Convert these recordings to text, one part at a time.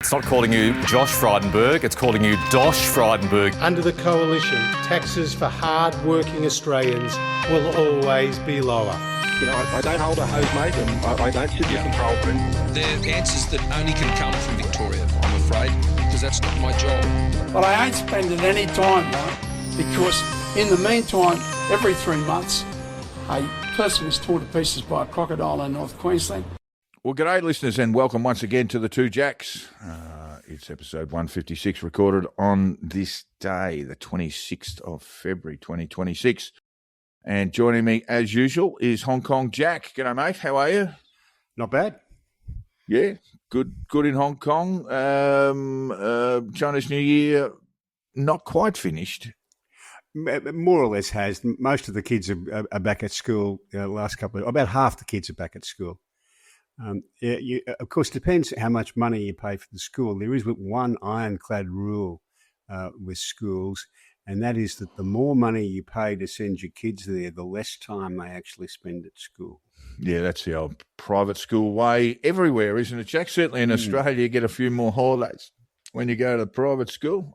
It's not calling you Josh Frydenberg, it's calling you Dosh Frydenberg. Under the coalition, taxes for hard-working Australians will always be lower. You know, I don't hold a hose, mate, and I don't sit with Carlton. They're answers that only can come from Victoria, I'm afraid, because that's not my job. But I ain't spending any time, mate, because in the meantime, every 3 months, a person is torn to pieces by a crocodile in North Queensland. Well, g'day, listeners, and welcome once again to the Two Jacks. It's episode 156, recorded on this day, the 26th of February, 2026. And joining me, as usual, is Hong Kong Jack. G'day, mate. How are you? Not bad. Yeah, good in Hong Kong. Chinese New Year, not quite finished. More or less has. Most of the kids are back at school. About half the kids are back at school. Of course, depends how much money you pay for the school. There is one ironclad rule with schools, and that is that the more money you pay to send your kids there, the less time they actually spend at school. Yeah, that's the old private school way everywhere, isn't it, Jack? Certainly in Australia, you get a few more holidays when you go to the private school.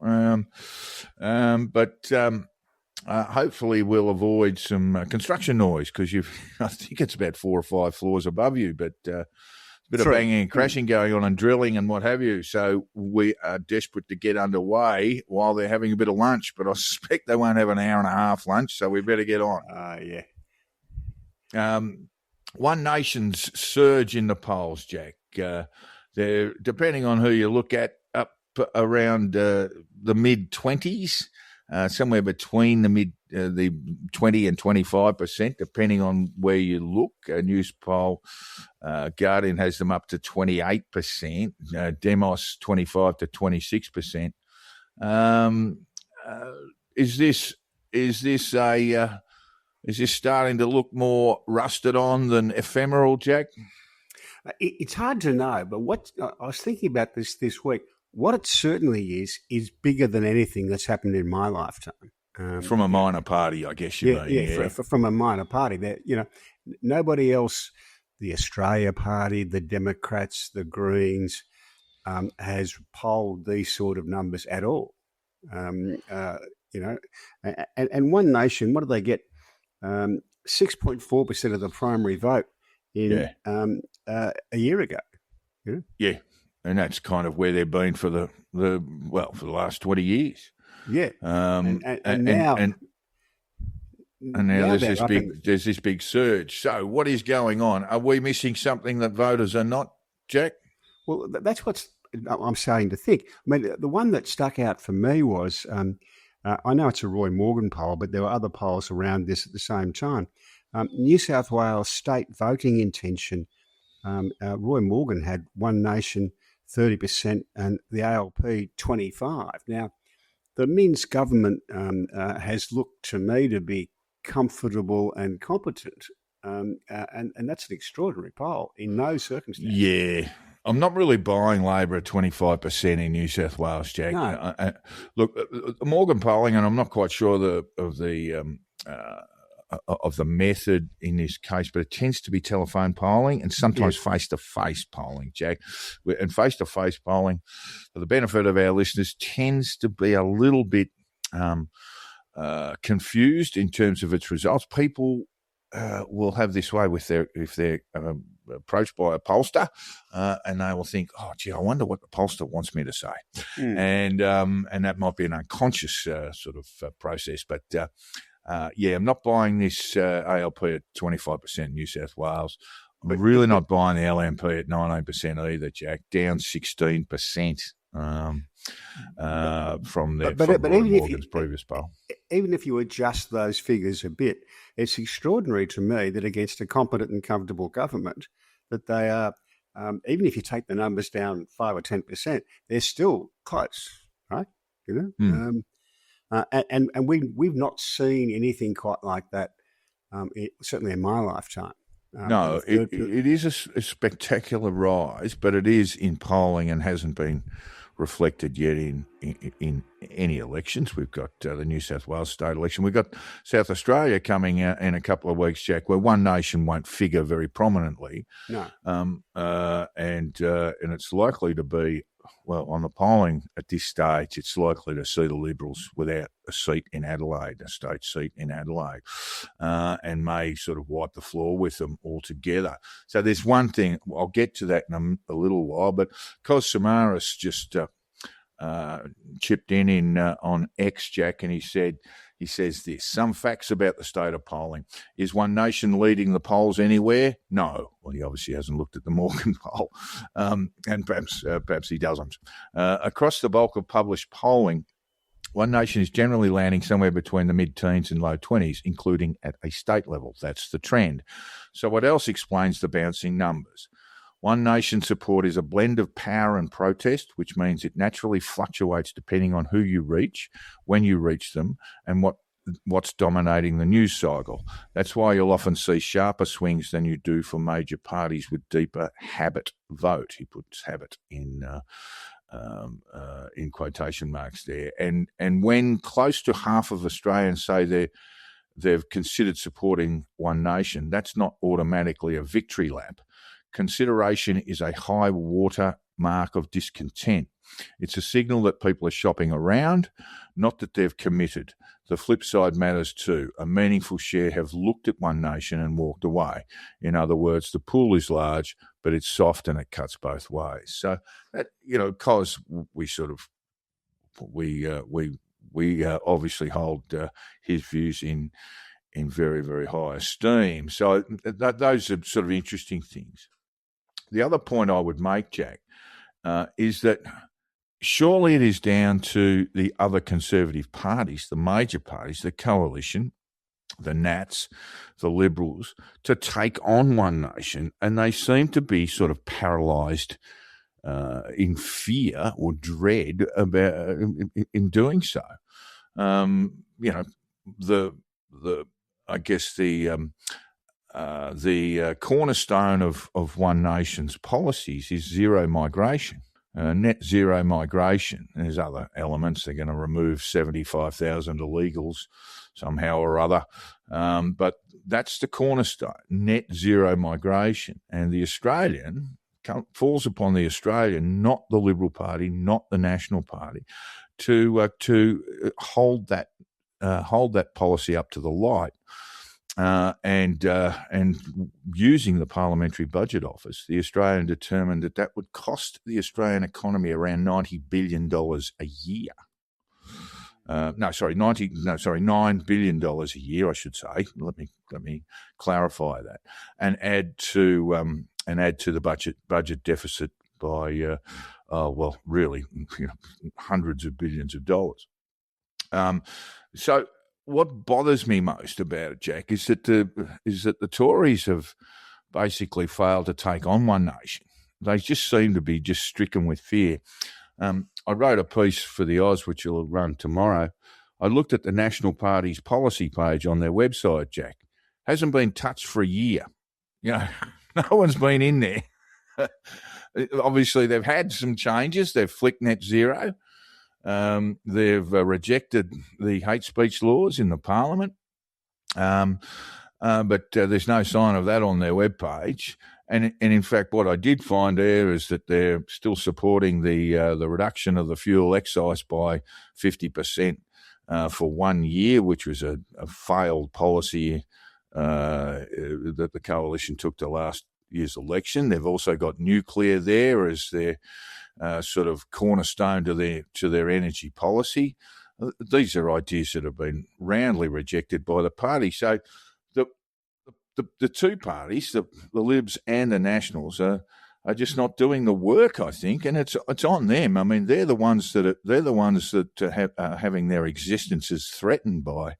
Hopefully we'll avoid some construction noise because I think it's about 4 or 5 floors above you, but a bit of banging and crashing going on and drilling and what have you. So we are desperate to get underway while they're having a bit of lunch, but I suspect they won't have an hour and a half lunch, so we better get on. One Nation's surge in the polls, Jack. They're, depending on who you look at, up around the mid-20s. Somewhere between the 20 and 25%, depending on where you look. A news poll, Guardian has them up to 28%, Demos 25 to 26%. Is this starting to look more rusted on than ephemeral, Jack? It's hard to know, but what I was thinking about this week. What it certainly is bigger than anything that's happened in my lifetime. From a minor party, I guess you mean. Yeah. From a minor party. That, nobody else, the Australia Party, the Democrats, the Greens, has polled these sort of numbers at all. And One Nation, what did they get? 6.4% of the primary vote in a year ago. Yeah. And that's kind of where they've been for the last 20 years. Yeah. And now there's this big surge. So what is going on? Are we missing something that voters are not, Jack? Well, that's what I'm starting to think. I mean, the one that stuck out for me was, I know it's a Roy Morgan poll, but there were other polls around this at the same time. New South Wales state voting intention, Roy Morgan had One Nation 30% and the ALP 25%. Now, the Minns government has looked to me to be comfortable and competent, and that's an extraordinary poll in no circumstance. Yeah, I'm not really buying Labor at 25% in New South Wales, Jack. No. Look, Morgan polling, and I'm not quite sure of the method in this case, but it tends to be telephone polling and sometimes face-to-face polling, Jack. And face-to-face polling, for the benefit of our listeners, tends to be a little bit confused in terms of its results. People will have this way if they're approached by a pollster, and they will think, "Oh, gee, I wonder what the pollster wants me to say," and that might be an unconscious sort of process, but. I'm not buying this ALP at 25% New South Wales. I'm really not buying the LNP at 19% either, Jack. Down 16% from Morgan's previous poll. Even if you adjust those figures a bit, it's extraordinary to me that against a competent and comfortable government, that they are, even if you take the numbers down 5 or 10%, they're still close, right? And we've not seen anything quite like that, certainly in my lifetime. No, it is a spectacular rise, but it is in polling and hasn't been reflected yet in any elections. We've got the New South Wales state election. We've got South Australia coming out in a couple of weeks, Jack, where One Nation won't figure very prominently. No. And it's likely to be on the polling at this stage, it's likely to see the Liberals without a seat in Adelaide, a state seat in Adelaide, and may sort of wipe the floor with them altogether. So there's one thing, I'll get to that in a little while, but Cos Samaras just chipped in on X, Jack, and he says this: some facts about the state of polling. Is One Nation leading the polls anywhere? No. Well, he obviously hasn't looked at the Morgan poll, and perhaps he doesn't. Across the bulk of published polling, One Nation is generally landing somewhere between the mid-teens and low 20s, including at a state level. That's the trend. So what else explains the bouncing numbers? One Nation support is a blend of power and protest, which means it naturally fluctuates depending on who you reach, when you reach them, and what's dominating the news cycle. That's why you'll often see sharper swings than you do for major parties with deeper habit vote. He puts habit in quotation marks there. And when close to half of Australians say they've considered supporting One Nation, that's not automatically a victory lap. Consideration is a high water mark of discontent. It's a signal that people are shopping around, not that they've committed. The flip side matters too. A meaningful share have looked at One Nation and walked away. In other words, the pool is large, but it's soft and it cuts both ways. So, because we sort of we obviously hold his views in very, very high esteem. So those are sort of interesting things. The other point I would make, Jack, is that surely it is down to the other conservative parties, the major parties, the coalition, the Nats, the Liberals, to take on One Nation, and they seem to be sort of paralysed in fear or dread about in doing so. The cornerstone of One Nation's policies is zero migration, net zero migration. There's other elements. They're going to remove 75,000 illegals somehow or other. But that's the cornerstone, net zero migration. And the Australian falls upon the Australian, not the Liberal Party, not the National Party, to hold that policy up to the light. And using the Parliamentary Budget Office, the Australian determined that would cost the Australian economy around $90 billion a year. $9 billion a year, I should say. Let me clarify that, and add to the budget deficit by really hundreds of billions of dollars. So what bothers me most about it, Jack, is that the Tories have basically failed to take on One Nation. They just seem to be just stricken with fear. I wrote a piece for the Oz, which will run tomorrow. I looked at the National Party's policy page on their website, Jack. Hasn't been touched for a year. No one's been in there. Obviously, they've had some changes. They've flicked net zero. They've rejected the hate speech laws in the Parliament. But there's no sign of that on their webpage. And in fact, what I did find there is that they're still supporting the reduction of the fuel excise by 50% for 1 year, which was a failed policy that the coalition took to last year's election. They've also got nuclear there as their sort of cornerstone to their energy policy. These are ideas that have been roundly rejected by the party. So the two parties, the Libs and the Nationals, are just not doing the work, I think, and it's on them. I mean, they're the ones that are having their existences threatened by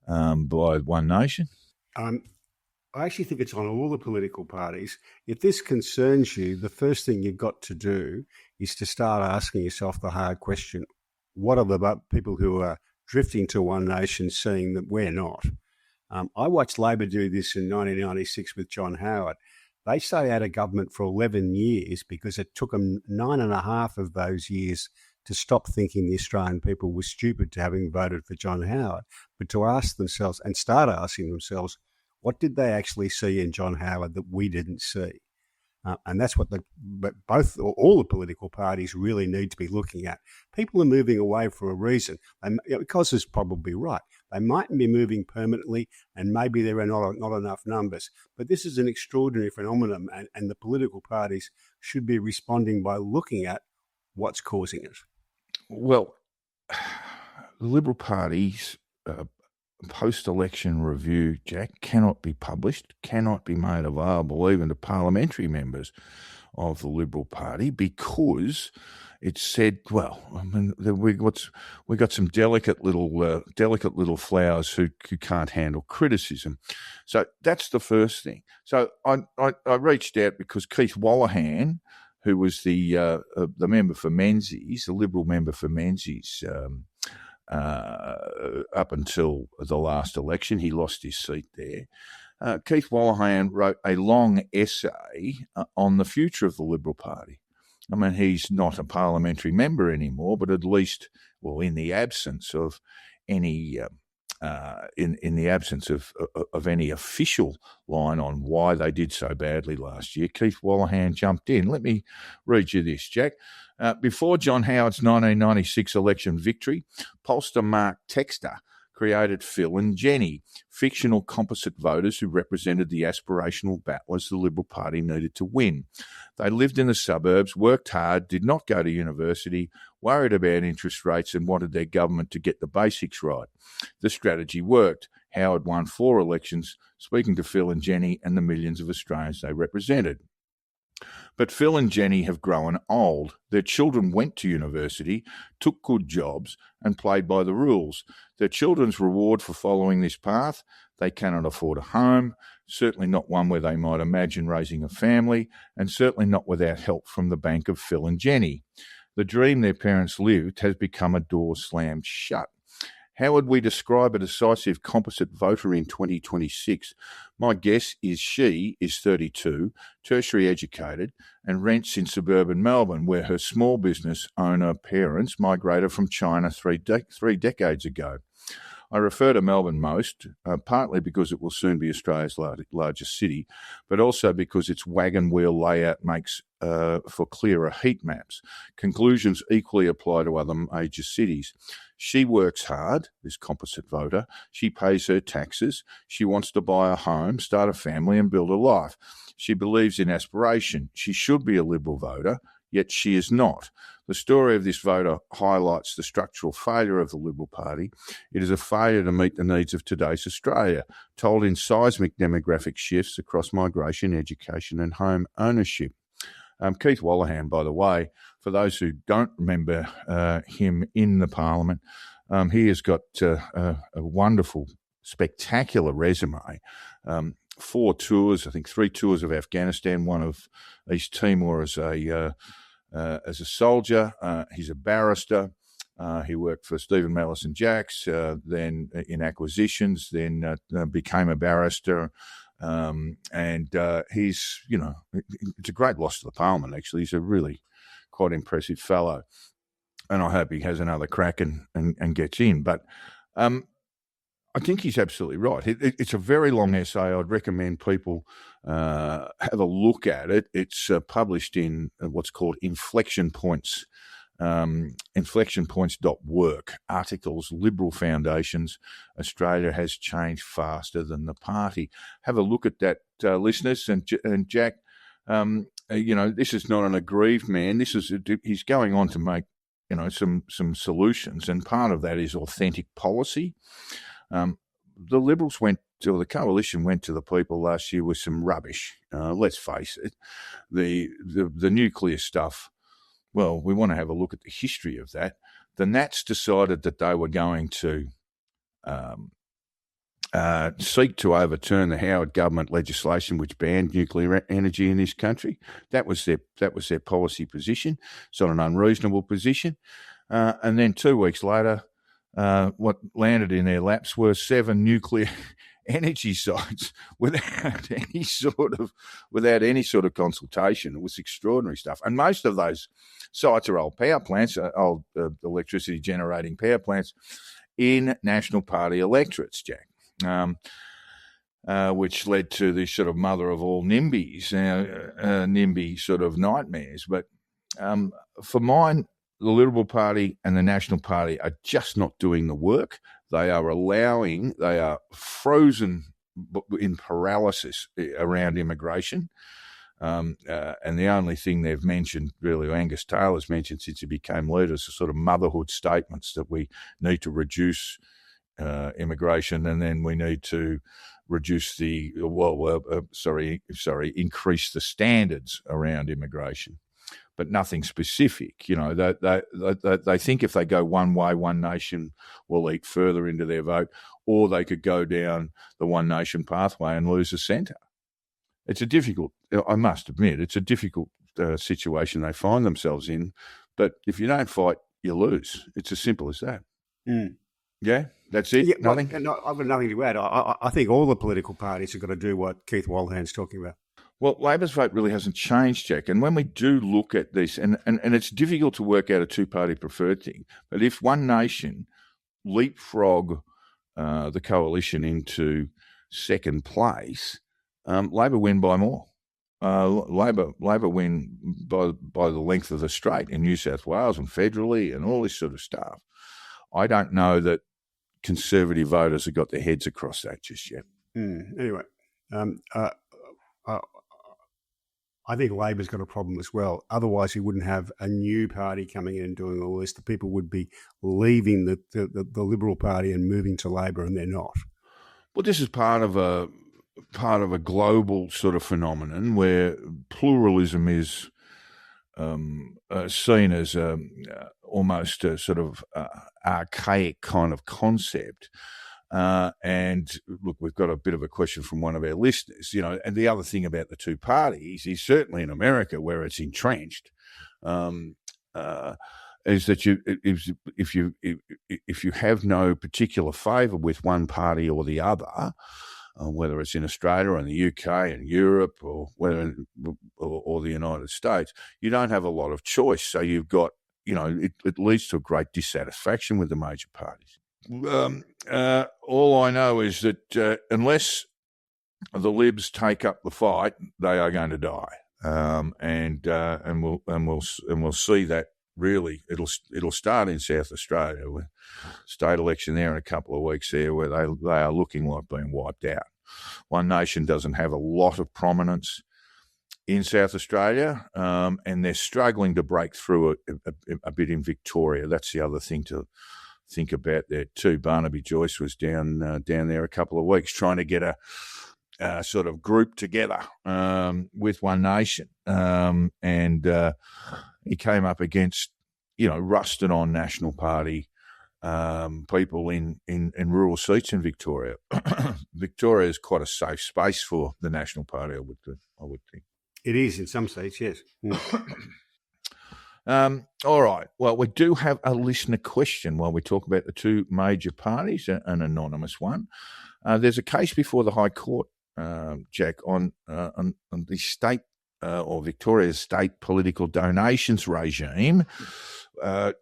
One Nation. I actually think it's on all the political parties. If this concerns you, the first thing you've got to do is to start asking yourself the hard question: what are the people who are drifting to One Nation seeing that we're not? I watched Labor do this in 1996 with John Howard. They stayed out of government for 11 years because it took them 9.5 of those years to stop thinking the Australian people were stupid to having voted for John Howard, but to ask themselves and start asking themselves, what did they actually see in John Howard that we didn't see? And that's what all the political parties really need to be looking at. People are moving away for a reason. And because is probably right. They mightn't be moving permanently, and maybe there are not enough numbers. But this is an extraordinary phenomenon, and the political parties should be responding by looking at what's causing it. Well, the Liberal Party's post-election review, Jack, cannot be published, cannot be made available even to parliamentary members of the Liberal Party because it said, well, I mean, we got some delicate little flowers who can't handle criticism. So that's the first thing. So I reached out because Keith Wallerhan, who was the member for Menzies, the Liberal member for Menzies, up until the last election. He lost his seat there. Keith Wallerhan wrote a long essay on the future of the Liberal Party. I mean, he's not a parliamentary member anymore, but at least, well, in the absence of any in the absence of any official line on why they did so badly last year, Keith Wallerhan jumped in. Let me read you this, Jack. Before John Howard's 1996 election victory, pollster Mark Textor created Phil and Jenny, fictional composite voters who represented the aspirational battlers the Liberal Party needed to win. They lived in the suburbs, worked hard, did not go to university, worried about interest rates and wanted their government to get the basics right. The strategy worked. Howard won 4 elections, speaking to Phil and Jenny and the millions of Australians they represented. But Phil and Jenny have grown old. Their children went to university, took good jobs, and played by the rules. Their children's reward for following this path: they cannot afford a home, certainly not one where they might imagine raising a family, and certainly not without help from the bank of Phil and Jenny. The dream their parents lived has become a door slammed shut. How would we describe a decisive composite voter in 2026? My guess is she is 32, tertiary educated, and rents in suburban Melbourne, where her small business owner parents migrated from China three decades ago. I refer to Melbourne most, partly because it will soon be Australia's largest city, but also because its wagon wheel layout makes for clearer heat maps. Conclusions equally apply to other major cities. She works hard, this composite voter. She pays her taxes. She wants to buy a home, start a family, and build a life. She believes in aspiration. She should be a Liberal voter, yet she is not. The story of this voter highlights the structural failure of the Liberal Party. It is a failure to meet the needs of today's Australia, told in seismic demographic shifts across migration, education, and home ownership. Keith Wallerhan, by the way, for those who don't remember him in the Parliament, he has got a wonderful, spectacular resume. 4 tours, I think 3 tours of Afghanistan, one of East Timor as a soldier. He's a barrister. He worked for Stephen Mandelson Jacks, then in acquisitions, then became a barrister. And he's, it's a great loss to the Parliament, actually. He's a really quite impressive fellow. And I hope he has another crack and gets in. But I think he's absolutely right. It's a very long essay. I'd recommend people have a look at it. It's published in what's called Inflection Points, inflectionpoints.work, articles, Liberal Foundations. Australia has changed faster than the party. Have a look at that, listeners. And Jack, this is not an aggrieved man. He's going on to make, some solutions. And part of that is authentic policy. The Liberals the coalition went to the people last year with some rubbish. Let's face it, the nuclear stuff. Well, we want to have a look at the history of that. The Nats decided that they were going to seek to overturn the Howard government legislation which banned nuclear energy in this country. That was their policy position. It's not an unreasonable position. And then 2 weeks later, what landed in their laps were 7 nuclear energy sites without any sort of consultation. It was extraordinary stuff. And most of those sites are old power plants, old electricity generating power plants in National Party electorates, Jack. which led to this sort of mother of all NIMBYs, NIMBY sort of nightmares. But for mine, the Liberal Party and the National Party are just not doing the work. They are frozen in paralysis around immigration. And the only thing they've mentioned, really, Angus Taylor's mentioned since he became leader, is sort of motherhood statements that we need to reduce immigration, and then we need to reduce increase the standards around immigration, but nothing specific. You know, they think if they go one way, one nation will eat further into their vote, or they could go down the one nation pathway and lose the centre. It's a difficult, I must admit, it's a difficult situation they find themselves in. But if you don't fight, you lose. It's as simple as that. Mm. Yeah, that's it. Yeah, nothing. Well, I've got nothing to add. I think all the political parties have got to do what Keith Wallerhan's talking about. Well, Labor's vote really hasn't changed, Jack. And when we do look at this, and it's difficult to work out a two-party preferred thing, but if one nation leapfrog the coalition into second place, Labor win by more. Labor win by the length of the strait in New South Wales and federally and all this sort of stuff. I don't know that Conservative voters have got their heads across that just yet. Anyway, I think Labor's got a problem as well. Otherwise, we wouldn't have a new party coming in and doing all this. The people would be leaving the Liberal Party and moving to Labor, and they're not. Well, this is part of a global sort of phenomenon where pluralism is seen as almost a sort of archaic kind of concept. And look, we've got a bit of a question from one of our listeners, you know, and the other thing about the two parties is certainly in America where it's entrenched, is that if you have no particular favour with one party or the other, whether it's in Australia or in the UK and Europe or the United States, you don't have a lot of choice. So you've got, you know, it leads to a great dissatisfaction with the major parties. All I know is that unless the Libs take up the fight, they are going to die, and we'll see that. Really, it'll start in South Australia with state election there in a couple of weeks there, where they are looking like being wiped out. One Nation doesn't have a lot of prominence in South Australia, and they're struggling to break through a bit in Victoria. That's the other thing to think about there too. Barnaby Joyce was down there a couple of weeks trying to get a sort of group together with One Nation, and he came up against, you know, rusted on National Party people in rural seats in Victoria. Victoria is quite a safe space for the National Party, I would think. It is in some seats, yes. All right. Well, we do have a listener question while we talk about the two major parties, an anonymous one. There's a case before the High Court, Jack, on the state or Victoria's state political donations regime.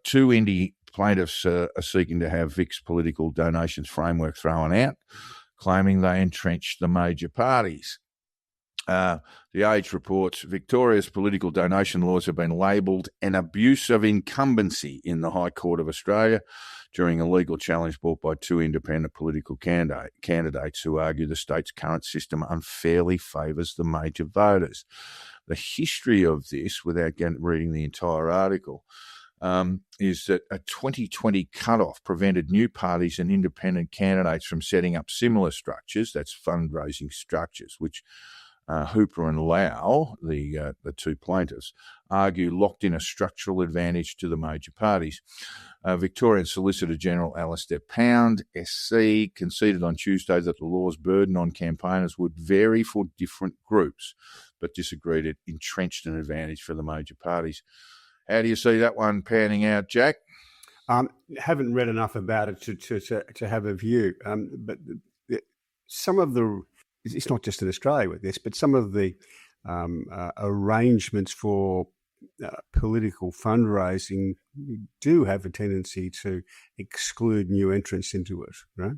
Two indie plaintiffs are seeking to have Vic's political donations framework thrown out, claiming they entrenched the major parties. The Age reports Victoria's political donation laws have been labelled an abuse of incumbency in the High Court of Australia during a legal challenge brought by two independent political candidates who argue the state's current system unfairly favours the major voters. The history of this, without reading the entire article, is that a 2020 cut-off prevented new parties and independent candidates from setting up similar structures, that's fundraising structures, which Hooper and Lau, the two plaintiffs, argue locked in a structural advantage to the major parties. Victorian Solicitor General Alistair Pound, SC, conceded on Tuesday that the law's burden on campaigners would vary for different groups, but disagreed it entrenched an advantage for the major parties. How do you see that one panning out, Jack? Haven't read enough about it to have a view, but some of the, it's not just in Australia with this, but some of the arrangements for political fundraising do have a tendency to exclude new entrants into it, right?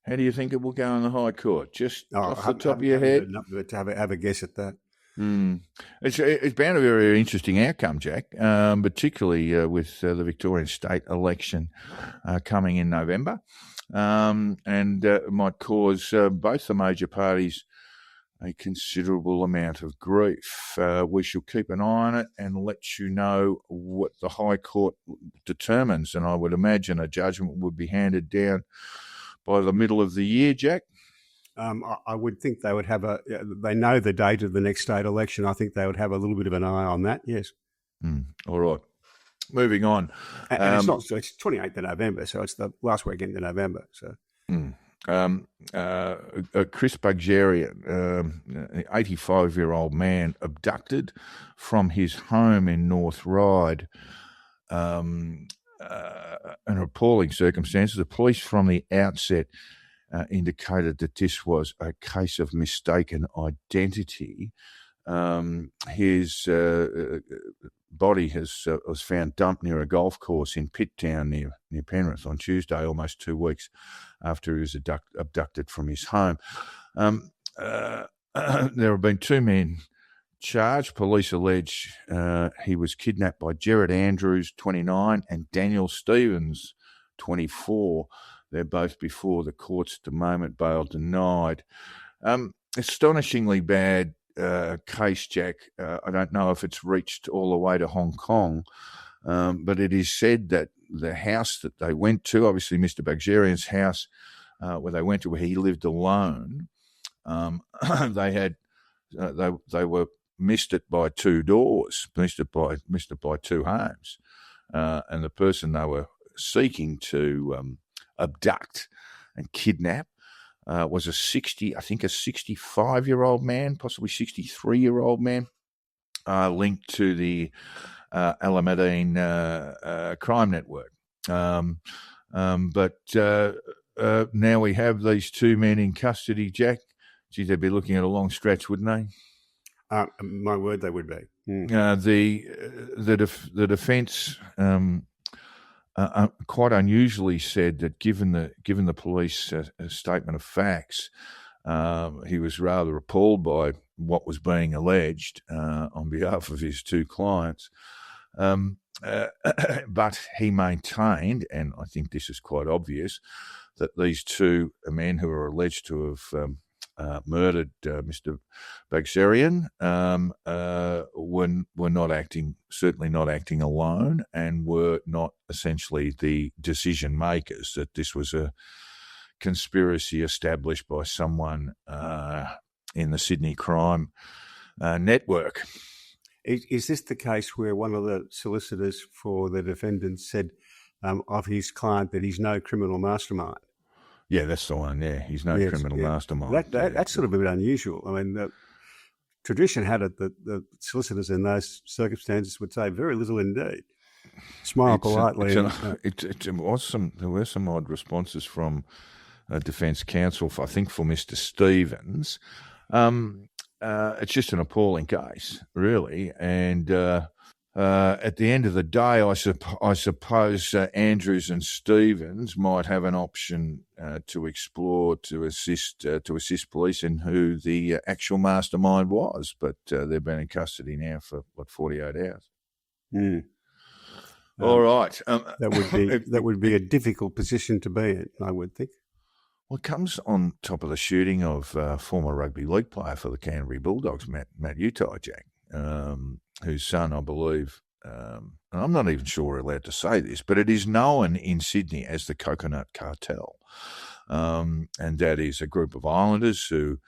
How do you think it will go in the High Court? Just off the top of your I head? haven't heard enough to have a guess at that. It's bound to be a very interesting outcome, Jack, particularly with the Victorian state election coming in November. And it might cause both the major parties a considerable amount of grief. We shall keep an eye on it and let you know what the High Court determines. And I would imagine a judgment would be handed down by the middle of the year, Jack. I would think they would have they know the date of the next state election. I think they would have a little bit of an eye on that, yes. All right. Moving on. And it's not, so it's 28th of November, so it's the last weekend of November. So. Chris Buggerian, an 85-year-old man, abducted from his home in North Ryde. An appalling circumstances. The police from the outset indicated that this was a case of mistaken identity. His body was found dumped near a golf course in Pitttown near Penrith on Tuesday, almost 2 weeks after he was abducted from his home. There have been 2 men charged. Police allege he was kidnapped by Gerard Andrews, 29, and Daniel Stevens, 24. They're both before the courts at the moment, bail denied. Astonishingly bad case, Jack. I don't know if it's reached all the way to Hong Kong, but it is said that the house that they went to, obviously Mr. Buggerian's house, where they went to, where he lived alone, they were missed it by 2 doors, missed it by 2 homes, and the person they were seeking to abduct and kidnap was a 65-year-old man, possibly 63-year-old man, linked to the Alameddine crime network. But now we have these 2 men in custody, Jack. Gee, they'd be looking at a long stretch, wouldn't they? My word, they would be. The defence quite unusually said that given the police statement of facts, he was rather appalled by what was being alleged on behalf of his 2 clients. But he maintained, and I think this is quite obvious, that these 2 men who are alleged to have murdered Mr. Buggerian were not acting, certainly not acting alone, and were not essentially the decision makers, that this was a conspiracy established by someone in the Sydney crime network. Is this the case where one of the solicitors for the defendant said of his client that he's no criminal mastermind? Yeah, that's the one. Yeah, he's no criminal mastermind. That's sort of a bit unusual. I mean, the tradition had it that the solicitors in those circumstances would say very little indeed. Smile politely. There were some odd responses from defence counsel, I think, for Mr. Stevens. It's just an appalling case, really, and at the end of the day, I suppose Andrews and Stevens might have an option to explore to assist police in who the actual mastermind was, but they've been in custody now for 48 hours. All right, that would be a difficult position to be in, I would think. Well, it comes on top of the shooting of former rugby league player for the Canterbury Bulldogs, Matt Utai, Jack. Whose son, I believe, and I'm not even sure we're allowed to say this, but it is known in Sydney as the Coconut Cartel. And that is a group of islanders who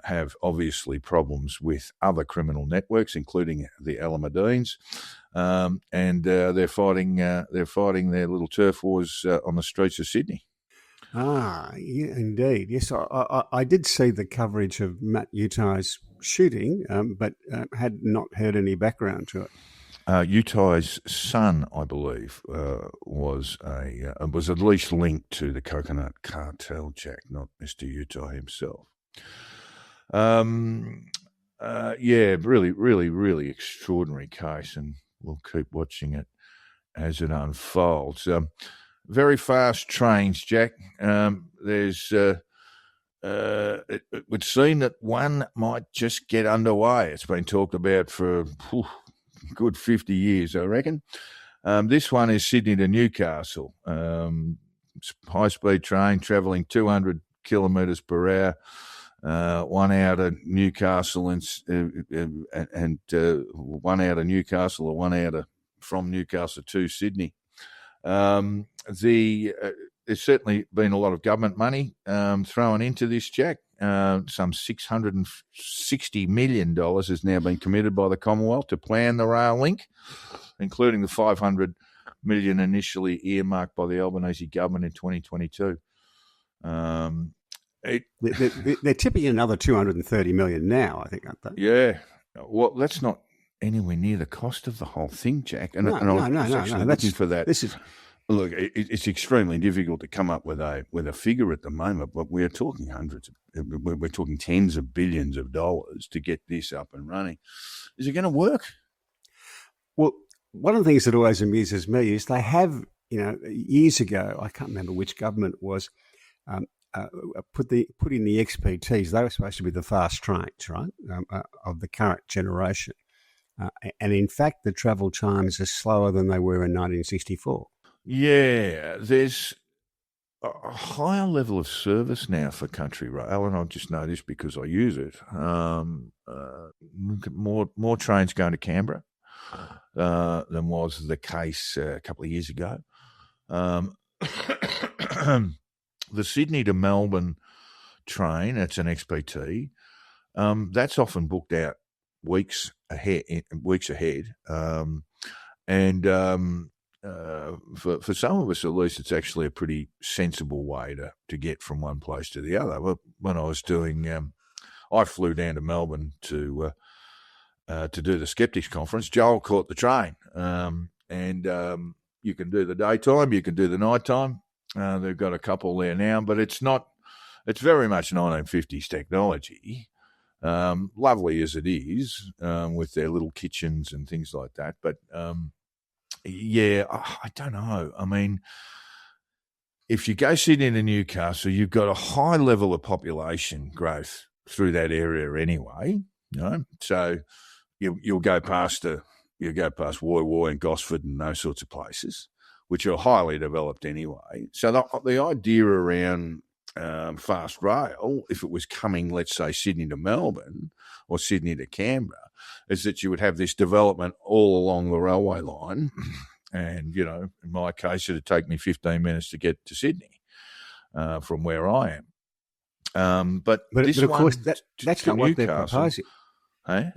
have obviously problems with other criminal networks, including the Alameddines, and they're fighting their little turf wars on the streets of Sydney. Yeah, indeed. Yes, I did see the coverage of Matt Utai's shooting, but had not heard any background to it. Utai's son, I believe, was at least linked to the Coconut Cartel, Jack, not Mr. Utai himself. Really, really, really extraordinary case, and we'll keep watching it as it unfolds. very fast trains, Jack. It would seem that one might just get underway. It's been talked about for a good 50 years, I reckon. This one is Sydney to Newcastle. High-speed train travelling 200 kilometres per hour. 1 out of Newcastle and 1 out of Newcastle, or 1 out from Newcastle to Sydney. There's certainly been a lot of government money thrown into this, Jack. Some $660 million has now been committed by the Commonwealth to plan the rail link, including the $500 million initially earmarked by the Albanese government in 2022. They're tipping another $230 million now, I think, aren't they? Yeah. Well, that's not anywhere near the cost of the whole thing, Jack. And No. Looking for that. This is. Look, it's extremely difficult to come up with a figure at the moment, but we're talking we're talking tens of billions of dollars to get this up and running. Is it going to work? Well, one of the things that always amuses me is they have, years ago, I can't remember which government it was, put in the XPTs. They were supposed to be the fast trains, right, of the current generation. And in fact, the travel times are slower than they were in 1964. Yeah, there's a higher level of service now for country rail, and I just know this because I use it. More trains going to Canberra than was the case a couple of years ago. The Sydney to Melbourne train, it's an XPT, that's often booked out weeks ahead. For some of us, at least, it's actually a pretty sensible way to get from one place to the other. When I was doing, I flew down to Melbourne to do the Skeptics conference. Joel caught the train, and you can do the daytime, you can do the nighttime. They've got a couple there now, but it's very much 1950s technology. Lovely as it is, with their little kitchens and things like that, but. Yeah, I don't know. I mean, if you go Sydney to Newcastle, you've got a high level of population growth through that area anyway. So you'll go past Woy Woy and Gosford and those sorts of places, which are highly developed anyway. So the idea around fast rail, if it was coming, let's say, Sydney to Melbourne or Sydney to Canberra, is that you would have this development all along the railway line. And, in my case, it would take me 15 minutes to get to Sydney from where I am. But of course, that's not what they're proposing. Hey?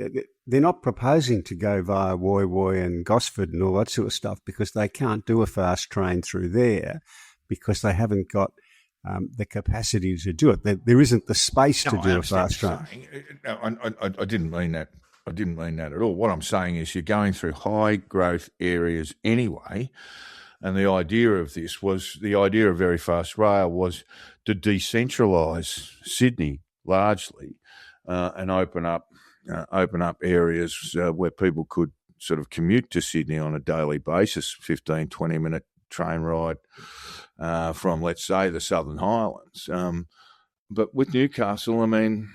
They're not proposing to go via Woy Woy and Gosford and all that sort of stuff because they can't do a fast train through there because they haven't got the capacity to do it. There isn't the space to do a fast train. I didn't mean that. I didn't mean that at all. What I'm saying is you're going through high growth areas anyway, and the idea of very fast rail was to decentralise Sydney largely and open up areas where people could sort of commute to Sydney on a daily basis, 15, 20-minute train ride from, let's say, the Southern Highlands. But with Newcastle, I mean,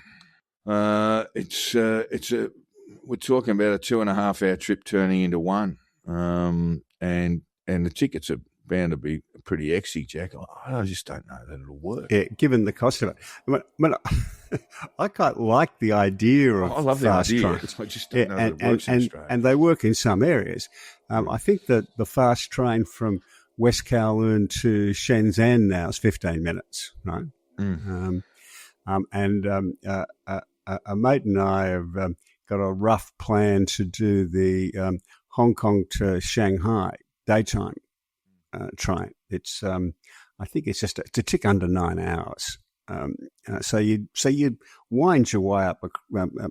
we're talking about a 2.5-hour trip turning into one, and the tickets are bound to be pretty exy, Jack. I just don't know that it'll work. Yeah, given the cost of it. I quite like the idea of I love fast the idea. trains. I just don't know that it works in Australia. And they work in some areas. I think that the fast train from West Kowloon to Shenzhen now is 15 minutes, right? Mm. A mate and I have got a rough plan to do the Hong Kong to Shanghai daytime train. It's I think it's just it's a tick under 9 hours. So you wind your way up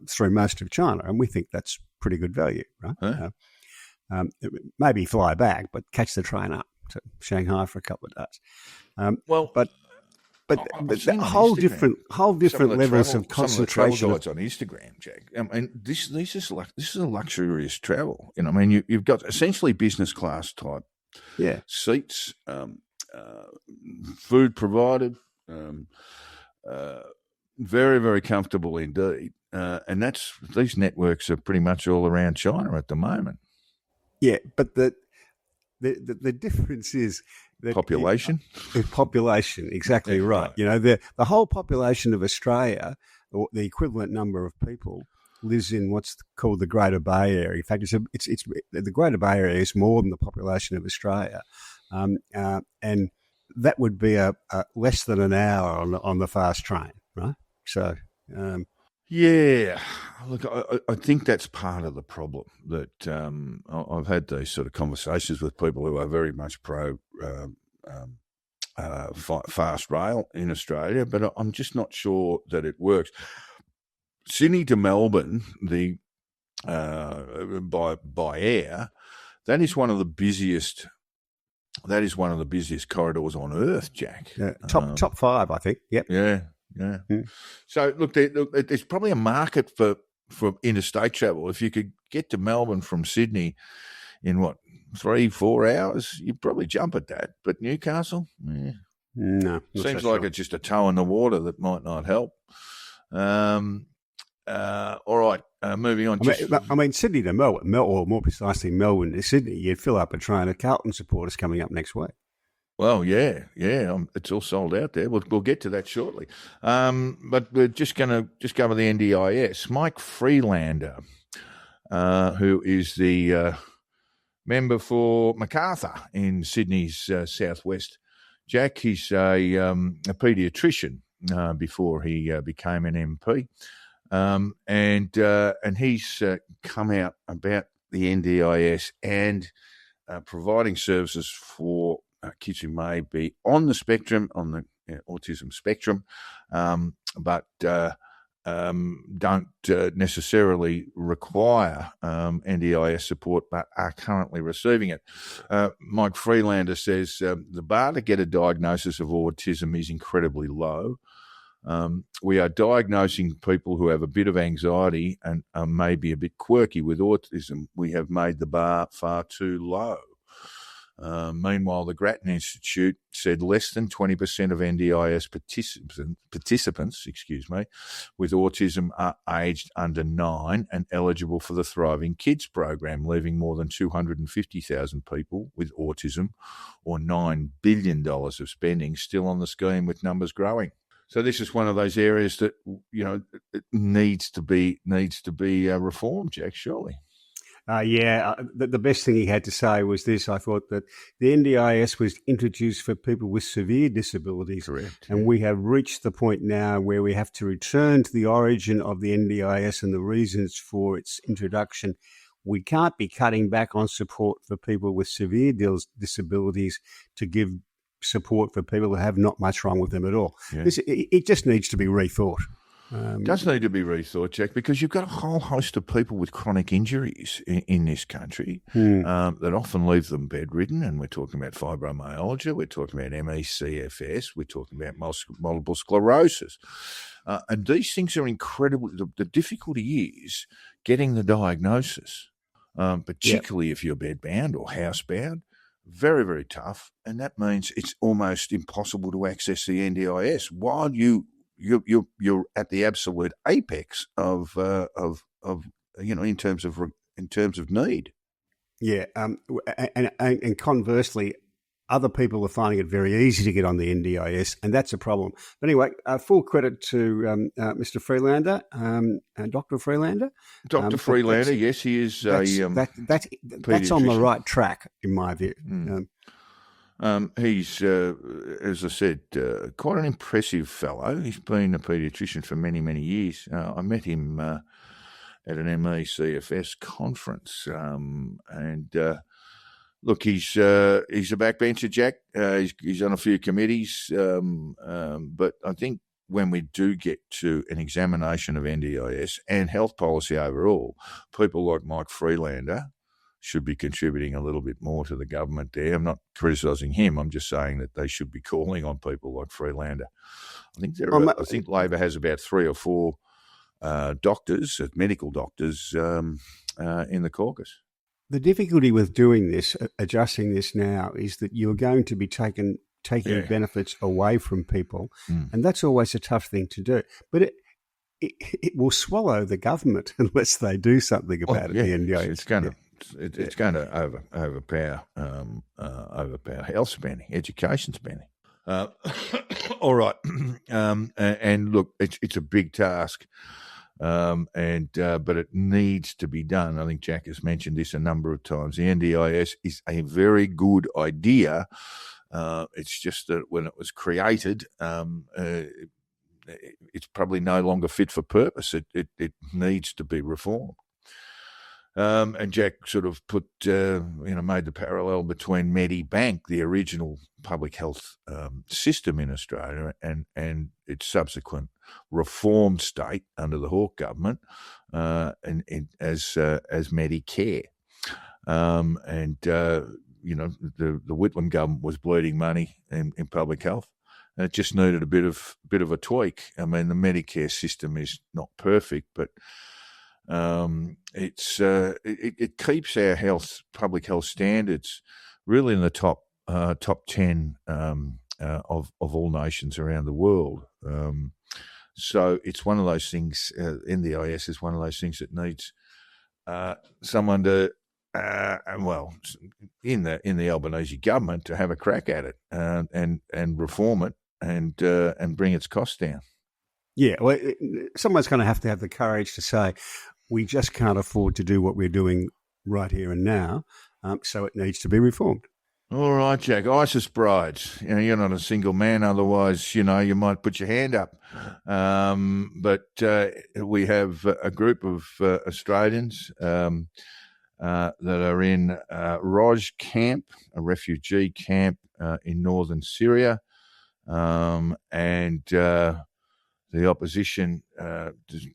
through most of China, and we think that's pretty good value, right? Huh? Maybe fly back, but catch the train up to Shanghai for a couple of days. But whole different levels of concentration. Some of the travel guides on Instagram, Jack. I mean, this is a luxurious travel. I mean, you've got essentially business class type seats. food provided, very, very comfortable indeed. And these networks are pretty much all around China at the moment. Yeah, but the difference is that Population? Population, exactly right. You know, the whole population of Australia, or the equivalent number of people, lives in what's called the Greater Bay Area. In fact, it's the Greater Bay Area is more than the population of Australia, and that would be a less than an hour on the fast train, right? So. Yeah, look, I think that's part of the problem that I've had these sort of conversations with people who are very much pro fast rail in Australia, but I'm just not sure that it works. Sydney to Melbourne, by air, that is one of the busiest. That is one of the busiest corridors on Earth, Jack. Yeah, top 5, I think. Yep. Yeah. So look, there's probably a market for interstate travel. If you could get to Melbourne from Sydney in 3-4 hours, you'd probably jump at that. But Newcastle, no, seems like it's just a toe in the water that might not help. All right, moving on. I mean, Sydney to Melbourne, or more precisely Melbourne to Sydney, you'd fill up a train of Carlton supporters coming up next week. Well, yeah, it's all sold out there. We'll get to that shortly. But we're just going to cover the NDIS. Mike Freelander, who is the member for Macarthur in Sydney's southwest. Jack, he's a paediatrician before he became an MP, and he's come out about the NDIS and providing services for kids who may be on the spectrum, on the autism spectrum, but don't necessarily require NDIS support, but are currently receiving it. Mike Freelander says the bar to get a diagnosis of autism is incredibly low. We are diagnosing people who have a bit of anxiety and may be a bit quirky with autism. We have made the bar far too low. Meanwhile, the Grattan Institute said less than 20% of NDIS participants, with autism are aged under 9 and eligible for the Thriving Kids program, leaving more than 250,000 people with autism, or $9 billion of spending, still on the scheme, with numbers growing. So this is one of those areas that it needs to be reformed, Jack, surely. The best thing he had to say was this. I thought that the NDIS was introduced for people with severe disabilities. Correct. And we have reached the point now where we have to return to the origin of the NDIS and the reasons for its introduction. We can't be cutting back on support for people with severe disabilities to give support for people who have not much wrong with them at all. Yeah. It just needs to be rethought. It does need to be rethought, Jack, because you've got a whole host of people with chronic injuries in this country that often leave them bedridden, and we're talking about fibromyalgia, we're talking about ME/CFS, we're talking about multiple sclerosis. And these things are incredible. The difficulty is getting the diagnosis, particularly if you're bedbound or housebound. Very, very tough, and that means it's almost impossible to access the NDIS while you're at the absolute apex of in terms of need. Yeah, and conversely, other people are finding it very easy to get on the NDIS, and that's a problem. But anyway, full credit to Mr. Freelander, Dr. Freelander. Dr. Freelander, yes, he is that's on the right track, in my view. He's, as I said, quite an impressive fellow. He's been a paediatrician for many, many years. I met him at an ME/CFS conference, and look, he's a backbencher, Jack. He's on a few committees, but I think when we do get to an examination of NDIS and health policy overall, people like Mike Freelander should be contributing a little bit more to the government there. I'm not criticising him. I'm just saying that they should be calling on people like Freelander. I think Labor has about 3 or 4 doctors, medical doctors, in the caucus. The difficulty with doing this, adjusting this now, is that you're going to be taken taking benefits away from people, and that's always a tough thing to do. But it will swallow the government unless they do something about it. The NDIS. It's going to overpower health spending, education spending. All right, and look, it's a big task, but it needs to be done. I think Jack has mentioned this a number of times. The NDIS is a very good idea. It's just that when it was created, it's probably no longer fit for purpose. It needs to be reformed. And Jack sort of made the parallel between Medibank, the original public health system in Australia, and its subsequent reformed state under the Hawke government, as Medicare. The Whitlam government was bleeding money in public health. And it just needed a bit of a tweak. I mean, the Medicare system is not perfect, but it keeps our public health standards really in the top 10 of all nations around the world. So it's one of those things. NDIS is one of those things that needs someone to. In the Albanese government to have a crack at it and reform it and bring its costs down. Yeah, well, someone's going to have the courage to say, we just can't afford to do what we're doing right here and now, so it needs to be reformed. All right, Jack. ISIS brides. You're not a single man, otherwise, you might put your hand up. But we have a group of Australians that are in Roj camp, a refugee camp in northern Syria, and the opposition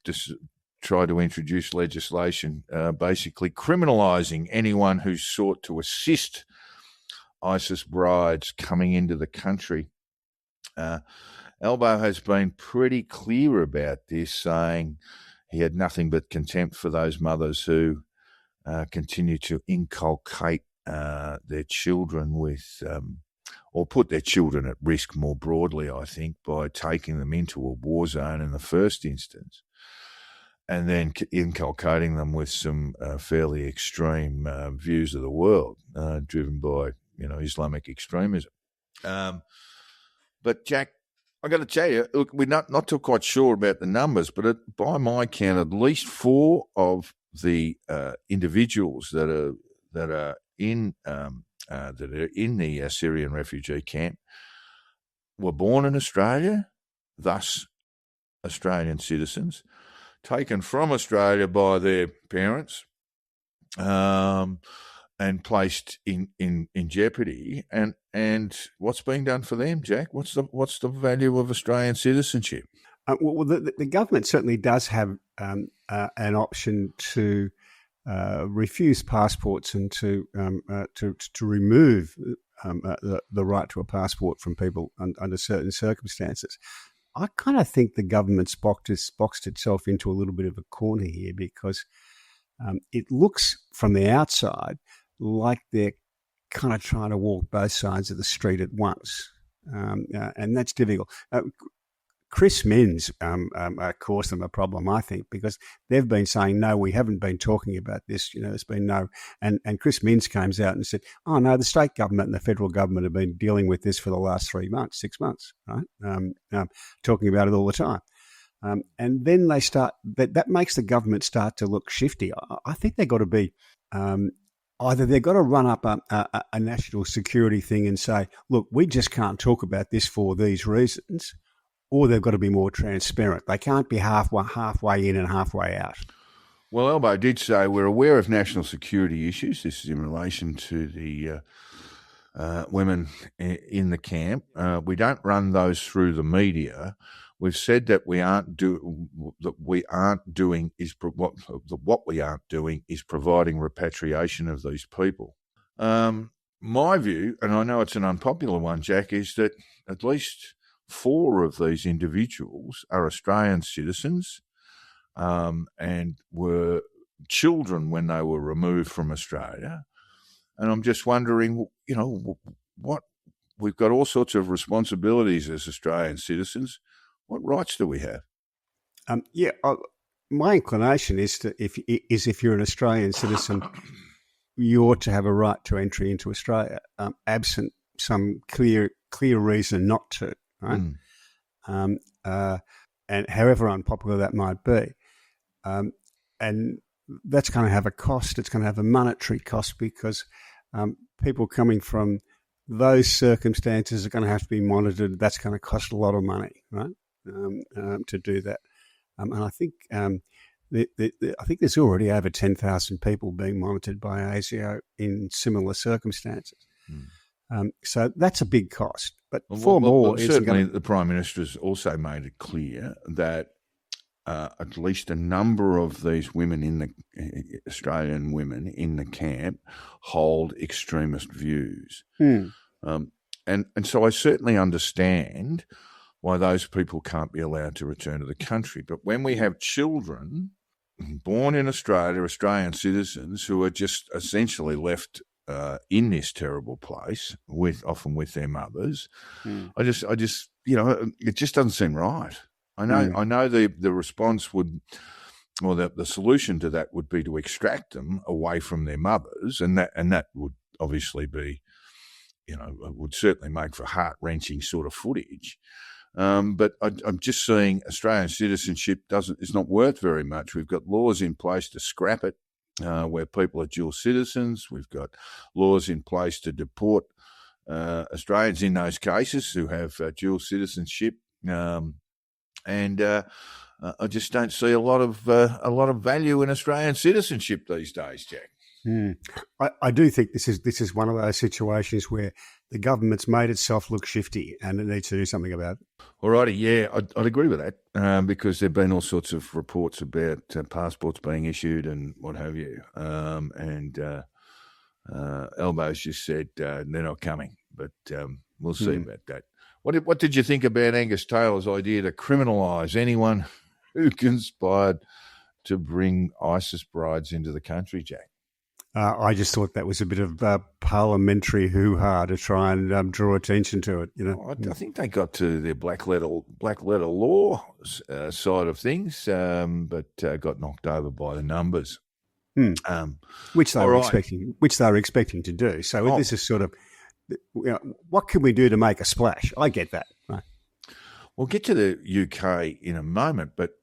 just tried to introduce legislation basically criminalising anyone who sought to assist ISIS brides coming into the country. Albo has been pretty clear about this, saying he had nothing but contempt for those mothers who continue to inculcate their children with, or put their children at risk more broadly, I think, by taking them into a war zone in the first instance, and then inculcating them with some fairly extreme views of the world, driven by, Islamic extremism. But Jack, I got to tell you, look, we're not too quite sure about the numbers, but by my count, at least 4 of the individuals that are in the Syrian refugee camp were born in Australia, thus Australian citizens, taken from Australia by their parents, and placed in jeopardy. And what's being done for them, Jack? What's the value of Australian citizenship? Well, the government certainly does have an option to refuse passports and to remove the right to a passport from people under certain circumstances. I kind of think the government's boxed itself into a little bit of a corner here, because it looks from the outside like they're kind of trying to walk both sides of the street at once, and that's difficult. Chris Minns caused them a problem, I think, because they've been saying, no, we haven't been talking about this. There's been no, and Chris Minns comes out and said, oh no, the state government and the federal government have been dealing with this for the last 6 months, right? Talking about it all the time. And then they start, that makes the government start to look shifty. I think they've got to be, either they've got to run up a national security thing and say, look, we just can't talk about this for these reasons, or they've got to be more transparent. They can't be halfway in and halfway out. Well, Elbo did say we're aware of national security issues. This is in relation to the women in the camp. We don't run those through the media. We've said that what we aren't doing is providing repatriation of these people. My view, and I know it's an unpopular one, Jack, is that at least 4 of these individuals are Australian citizens, and were children when they were removed from Australia. And I'm just wondering, we've got all sorts of responsibilities as Australian citizens. What rights do we have? My inclination is if you're an Australian citizen, you ought to have a right to entry into Australia, absent some clear reason not to, right? And however unpopular that might be, and that's going to have a cost. It's going to have a monetary cost because people coming from those circumstances are going to have to be monitored. That's going to cost a lot of money, right? To do that, and I think I think there's already over 10,000 people being monitored by ASIO in similar circumstances. So that's a big cost. But certainly the Prime Minister has also made it clear that at least a number of these women Australian women in the camp hold extremist views. And so I certainly understand why those people can't be allowed to return to the country. But when we have children born in Australia, Australian citizens, who are just essentially left in this terrible place, often with their mothers, I just, it just doesn't seem right. I know the response would, or the solution to that would be to extract them away from their mothers, and that would obviously be, it would certainly make for heart-wrenching sort of footage. But I'm just seeing Australian citizenship is not worth very much. We've got laws in place to scrap it, where people are dual citizens. We've got laws in place to deport Australians in those cases who have dual citizenship, and I just don't see a lot of value in Australian citizenship these days, Jack. I do think this is one of those situations where the government's made itself look shifty and it needs to do something about it. Alrighty, yeah, I'd agree with that because there have been all sorts of reports about passports being issued and what have you. Elbows just said they're not coming, but we'll see about that. What did you think about Angus Taylor's idea to criminalise anyone who conspired to bring ISIS brides into the country, Jack? I just thought that was a bit of parliamentary hoo-ha to try and draw attention to it. I think they got to their black letter law side of things, but got knocked over by the numbers, which they were expecting to do. So this is sort of, what can we do to make a splash? I get that. Right? We'll get to the UK in a moment, but.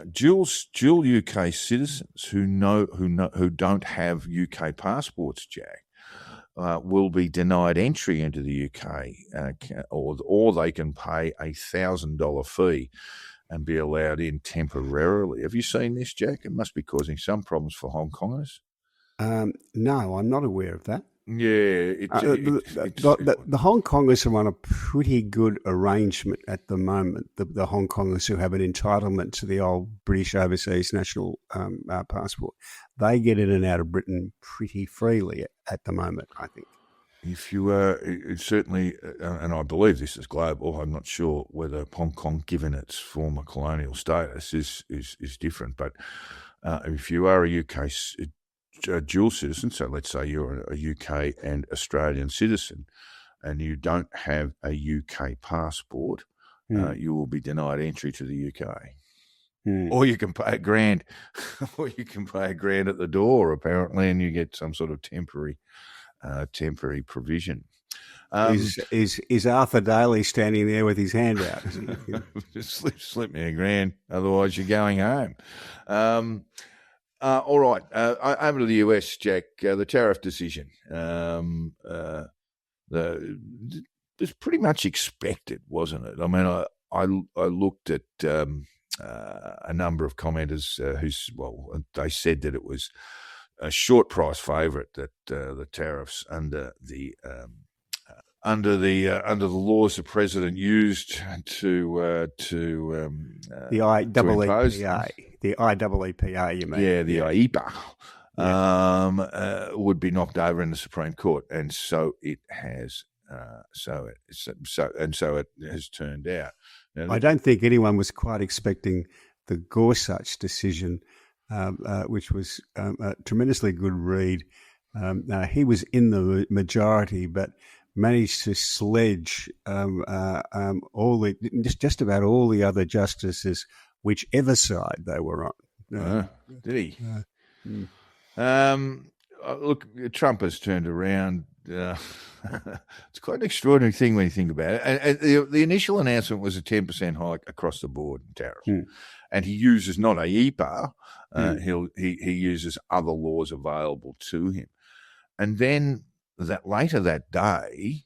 Dual UK citizens who don't have UK passports, Jack, will be denied entry into the UK, or they can pay $1,000 fee and be allowed in temporarily. Have you seen this, Jack? It must be causing some problems for Hong Kongers. No, I'm not aware of that. Yeah, the Hong Kongers are on a pretty good arrangement at the moment. The Hong Kongers who have an entitlement to the old British overseas national passport, they get in and out of Britain pretty freely at the moment, I think. If you certainly, and I believe this is global, I'm not sure whether Hong Kong, given its former colonial status, is different. But if you are a UK dual citizen, so let's say you're a UK and Australian citizen, and you don't have a UK passport, you will be denied entry to the UK. Or you can pay $1,000, or you can pay $1,000 at the door, apparently, and you get some sort of temporary provision. Is Arthur Daly standing there with his hand out? Just slip me $1,000, otherwise you're going home. All right, over to the US, Jack. The tariff decision was pretty much expected, wasn't it? I mean, I looked at a number of commenters they said that it was a short price favourite, that the tariffs under the laws the president used to the IEEPA. The IEEPA, you mean? Yeah, the IEEPA would be knocked over in the Supreme Court, and so it has. So it has turned out. Now, I don't think anyone was quite expecting the Gorsuch decision, which was a tremendously good read. He was in the majority, but managed to sledge just about all the other justices, whichever side they were on. Did he? Look, Trump has turned around. It's quite an extraordinary thing when you think about it. And the initial announcement was a 10% hike across the board in tariffs. And he uses not a EPA, he uses other laws available to him. And then later that day,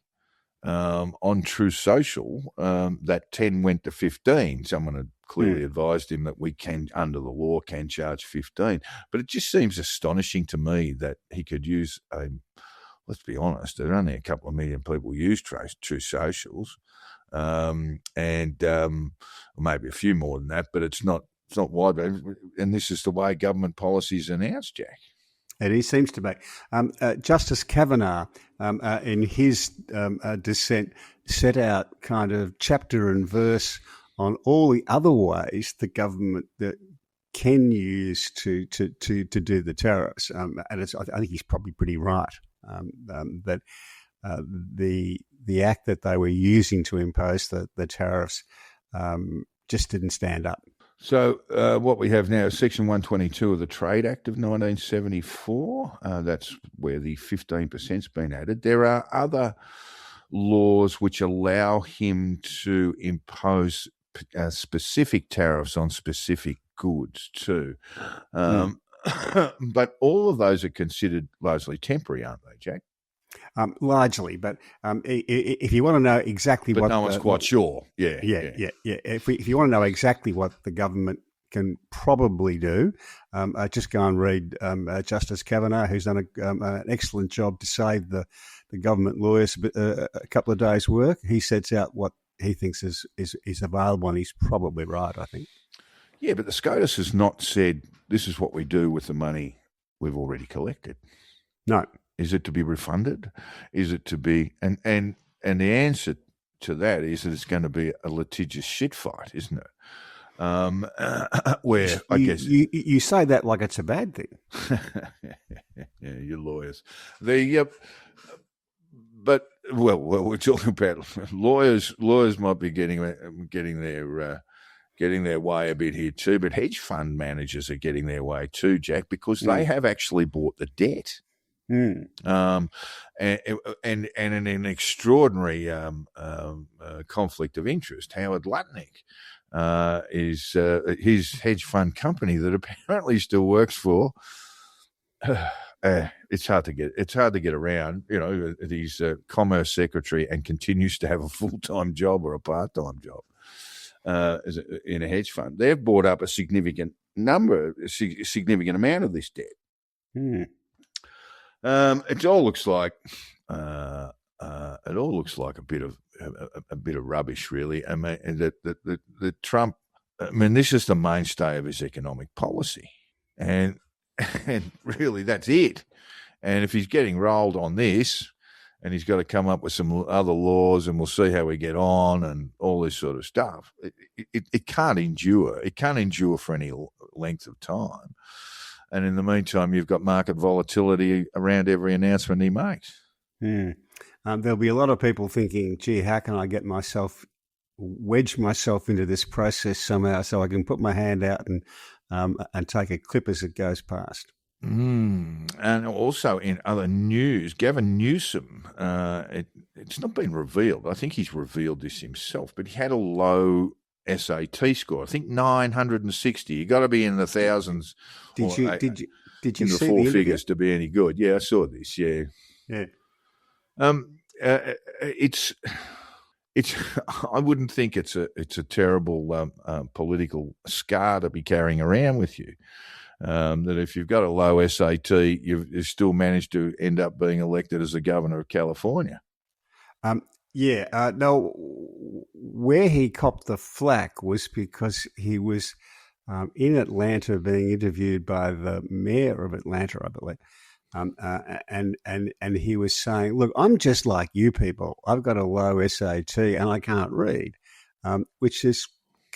on True Social, that 10 went to 15. Someone had clearly advised him that we can, under the law, can charge 15. But it just seems astonishing to me that he could use let's be honest, there are only a couple of million people use True Socials, and maybe a few more than that, but it's not wide. And this is the way government policy is announced, Jack. It seems to be. Justice Kavanaugh, in his dissent, set out kind of chapter and verse on all the other ways the government that can use to do the tariffs. And I think he's probably pretty right that the act that they were using to impose the tariffs just didn't stand up. So what we have now is Section 122 of the Trade Act of 1974. That's where the 15%'s been added. There are other laws which allow him to impose specific tariffs on specific goods too. But all of those are considered largely temporary, aren't they, Jack? Largely, but if you want to know exactly but what... no one's quite sure. Yeah. If you want to know exactly what the government can probably do, just go and read Justice Kavanaugh, who's done an excellent job to save the government lawyers a couple of days' work. He sets out what he thinks is available, and he's probably right, I think. Yeah, but the SCOTUS has not said this is what we do with the money we've already collected. No. Is it to be refunded? Is it to be and the answer to that is that it's going to be a litigious shit fight, isn't it? Where I guess you say that like it's a bad thing. Yeah, you lawyers. But we're talking about lawyers. Lawyers might be getting their way a bit here too, but hedge fund managers are getting their way too, Jack, because they have actually bought the debt. And in an extraordinary conflict of interest, Howard Lutnick is his hedge fund company that apparently still works for. It's hard to get around. You know, he's a commerce secretary and continues to have a full-time job or a part-time job in a hedge fund. They've bought up a significant amount of this debt. It all looks like a bit of rubbish, really. I mean, that Trump. I mean, this is the mainstay of his economic policy, and really that's it. And if he's getting rolled on this, and he's got to come up with some other laws, and we'll see how we get on, and all this sort of stuff, it can't endure. It can't endure for any length of time. And in the meantime, you've got market volatility around every announcement he makes. There'll be a lot of people thinking, gee, how can I wedge myself into this process somehow so I can put my hand out and take a clip as it goes past. And also in other news, Gavin Newsom, it's not been revealed. I think he's revealed this himself, but he had a low SAT score. I think 960. You got to be in the thousands. Did you in the see four the figures to be any good? Yeah, I saw this. Yeah. It's. I wouldn't think it's a terrible political scar to be carrying around with you. That if you've got a low SAT, you've still managed to end up being elected as the governor of California. No, where he copped the flack was because he was in Atlanta being interviewed by the mayor of Atlanta, I believe. And he was saying, look, I'm just like you people. I've got a low SAT and I can't read, which is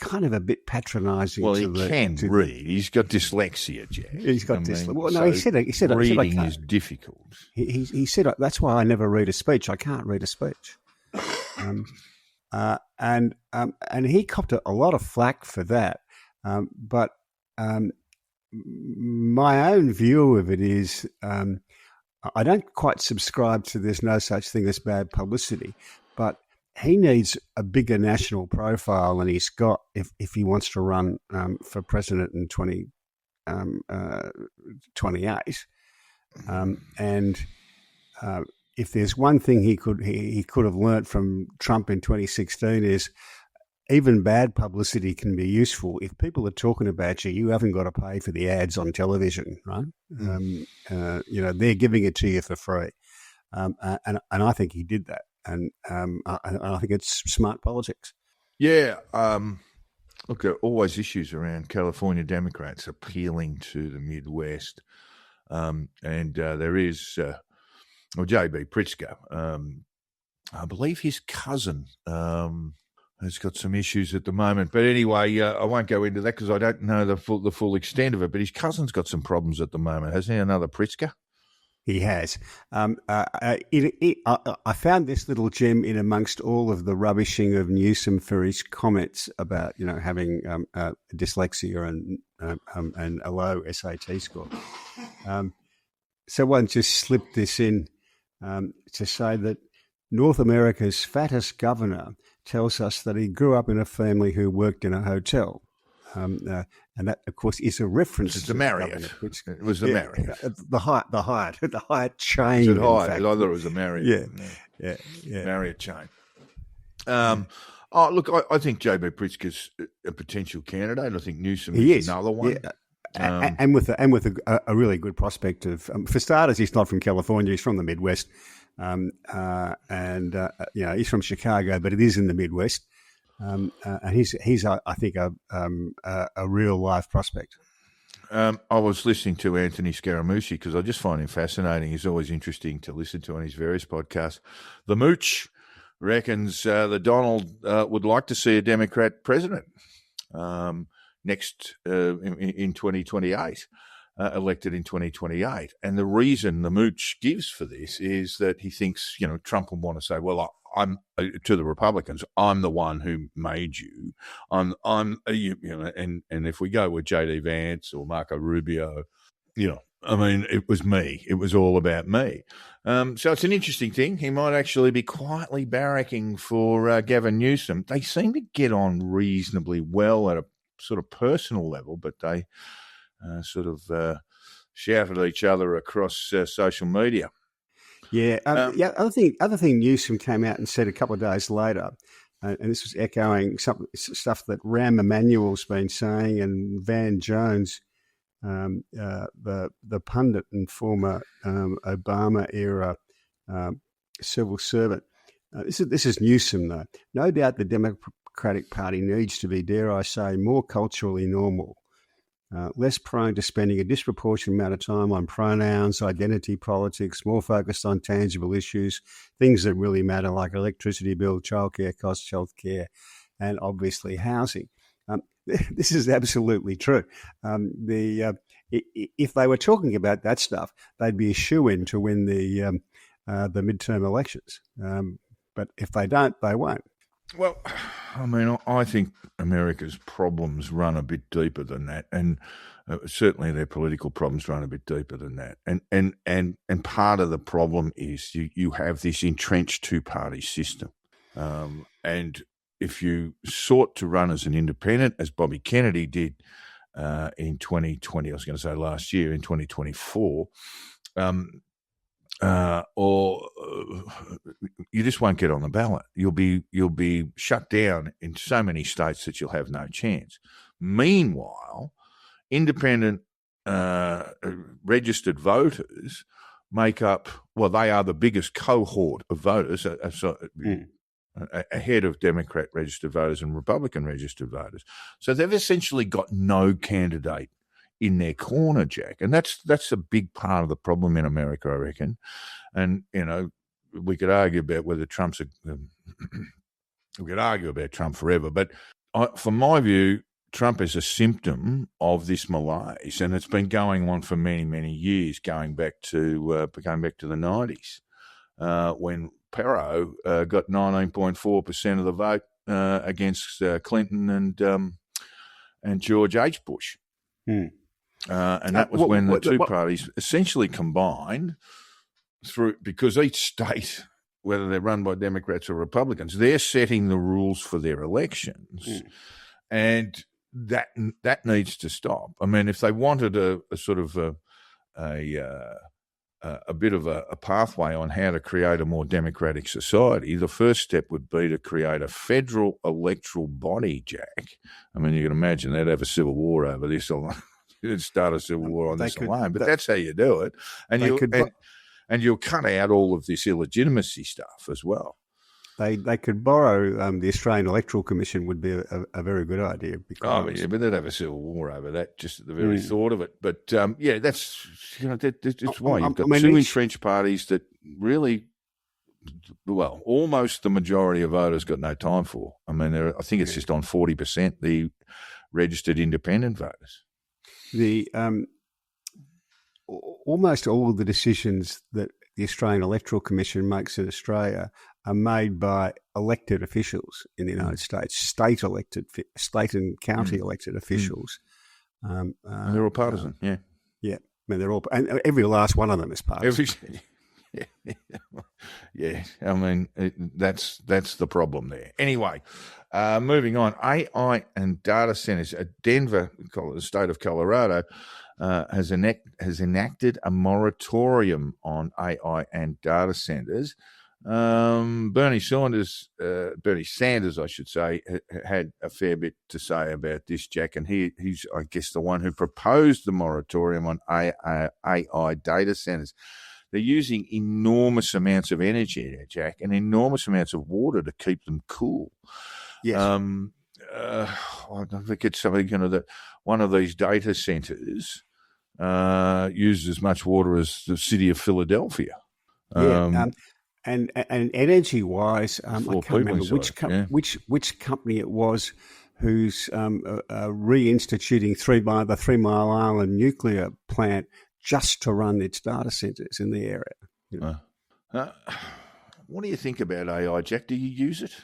kind of a bit patronising. Well, to he the, can to read. He's got dyslexia, Jack. He's got dyslexia. Well, no, so he said reading is difficult. He said that's why I never read a speech. I can't read a speech. And he copped a lot of flack for that. But my own view of it is I don't quite subscribe to there's no such thing as bad publicity, but he needs a bigger national profile than he's got if he wants to run for president in 2028. And if there's one thing he could have learnt from Trump in 2016 is even bad publicity can be useful. If people are talking about you, you haven't got to pay for the ads on television, right? They're giving it to you for free, and I think he did that. And I think it's smart politics. Yeah. Look, there are always issues around California Democrats appealing to the Midwest. And there is, J.B. Pritzker, I believe his cousin has got some issues at the moment. But anyway, I won't go into that because I don't know the full extent of it. But his cousin's got some problems at the moment. Hasn't he, another Pritzker? He has. I found this little gem in amongst all of the rubbishing of Newsom for his comments about, having dyslexia and a low SAT score. Someone just slipped this in to say that North America's fattest governor tells us that he grew up in a family who worked in a hotel. And that, of course, is a reference to Marriott. It was the Marriott. The Hyatt chain. Was it Hyatt? I thought it was the Marriott. Yeah. Marriott chain. Look, I think J.B. Pritzker's a potential candidate. I think Newsom is another one. Yeah. And with a really good prospect of, for starters, he's not from California. He's from the Midwest. He's from Chicago, but it is in the Midwest. And he's I think a real live prospect. I was listening to Anthony Scaramucci because I just find him fascinating. He's always interesting to listen to on his various podcasts. The Mooch reckons the Donald would like to see a Democrat president next in 2028. Elected in 2028. And the reason the Mooch gives for this is that he thinks, Trump will want to say, well, I'm to the Republicans, I'm the one who made you. And if we go with J.D. Vance or Marco Rubio, it was me. It was all about me. So it's an interesting thing. He might actually be quietly barracking for Gavin Newsom. They seem to get on reasonably well at a sort of personal level, but they shout at each other across social media. Yeah. Other thing Newsom came out and said a couple of days later, and this was echoing stuff that Rahm Emanuel's been saying, and Van Jones, the pundit and former Obama era civil servant. This is Newsom, though. No doubt the Democratic Party needs to be, dare I say, more culturally normal. Less prone to spending a disproportionate amount of time on pronouns, identity politics, more focused on tangible issues, things that really matter like electricity bill, childcare costs, healthcare, and obviously housing. This is absolutely true. If they were talking about that stuff, they'd be a shoo-in to win the midterm elections. But if they don't, they won't. Well, I think America's problems run a bit deeper than that, and certainly their political problems run a bit deeper than that. And part of the problem is you have this entrenched two-party system, and if you sought to run as an independent, as Bobby Kennedy did in 2020, I was going to say last year, in 2024. Or you just won't get on the ballot. You'll be shut down in so many states that you'll have no chance. Meanwhile, independent registered voters make up, they are the biggest cohort of voters, ahead of Democrat registered voters and Republican registered voters. So they've essentially got no candidate in their corner, Jack, and that's a big part of the problem in America, I reckon. And we could argue about whether we could argue about Trump forever, but from my view, Trump is a symptom of this malaise, and it's been going on for many, many years, going back to the 90s, when Perot got 19.4% of the vote against Clinton and George H. Bush. And that was when the two parties essentially combined because each state, whether they're run by Democrats or Republicans, they're setting the rules for their elections. And that needs to stop. I mean, if they wanted a sort of a bit of a pathway on how to create a more democratic society, the first step would be to create a federal electoral body, Jack. I mean, you can imagine they'd have a civil war over this. You'd start a civil war on this alone, but that's how you do it. And you'll cut out all of this illegitimacy stuff as well. They could borrow the Australian Electoral Commission would be a very good idea. But they'd have a civil war over that just at the very thought of it. But that's it's why you've got two entrenched parties that really, almost the majority of voters got no time for. I mean, I think it's just on 40% the registered independent voters. Almost all of the decisions that the Australian Electoral Commission makes in Australia are made by elected officials in the United States, state and county elected officials. And they're all partisan, yeah. Yeah, I mean, they're all, and every last one of them is partisan. Yeah, I mean, that's the problem there. Anyway, moving on, AI and data centers. Denver, the state of Colorado, has enacted a moratorium on AI and data centers. Bernie Sanders, I should say, had a fair bit to say about this, Jack, and he's, I guess, the one who proposed the moratorium on AI data centers. They're using enormous amounts of energy, Jack, and enormous amounts of water to keep them cool. Yes. I think it's something, that one of these data centers uses as much water as the city of Philadelphia. And energy wise, I can't remember which company it was who's reinstituting the 3 Mile Island nuclear plant just to run its data centers in the area. What do you think about AI, Jack? Do you use it?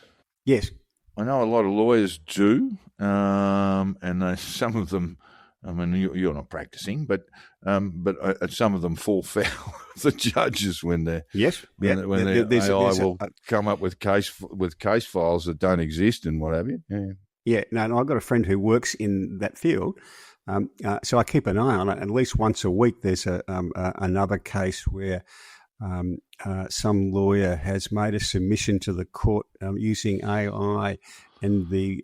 Yes. I know a lot of lawyers do, and some of them, I mean, you're not practicing, but some of them fall foul of the judges when they're when AI will come up with case files that don't exist and what have you. Yeah. No, I've got a friend who works in that field, so I keep an eye on it. At least once a week, there's another case where some lawyer has made a submission to the court using AI, and the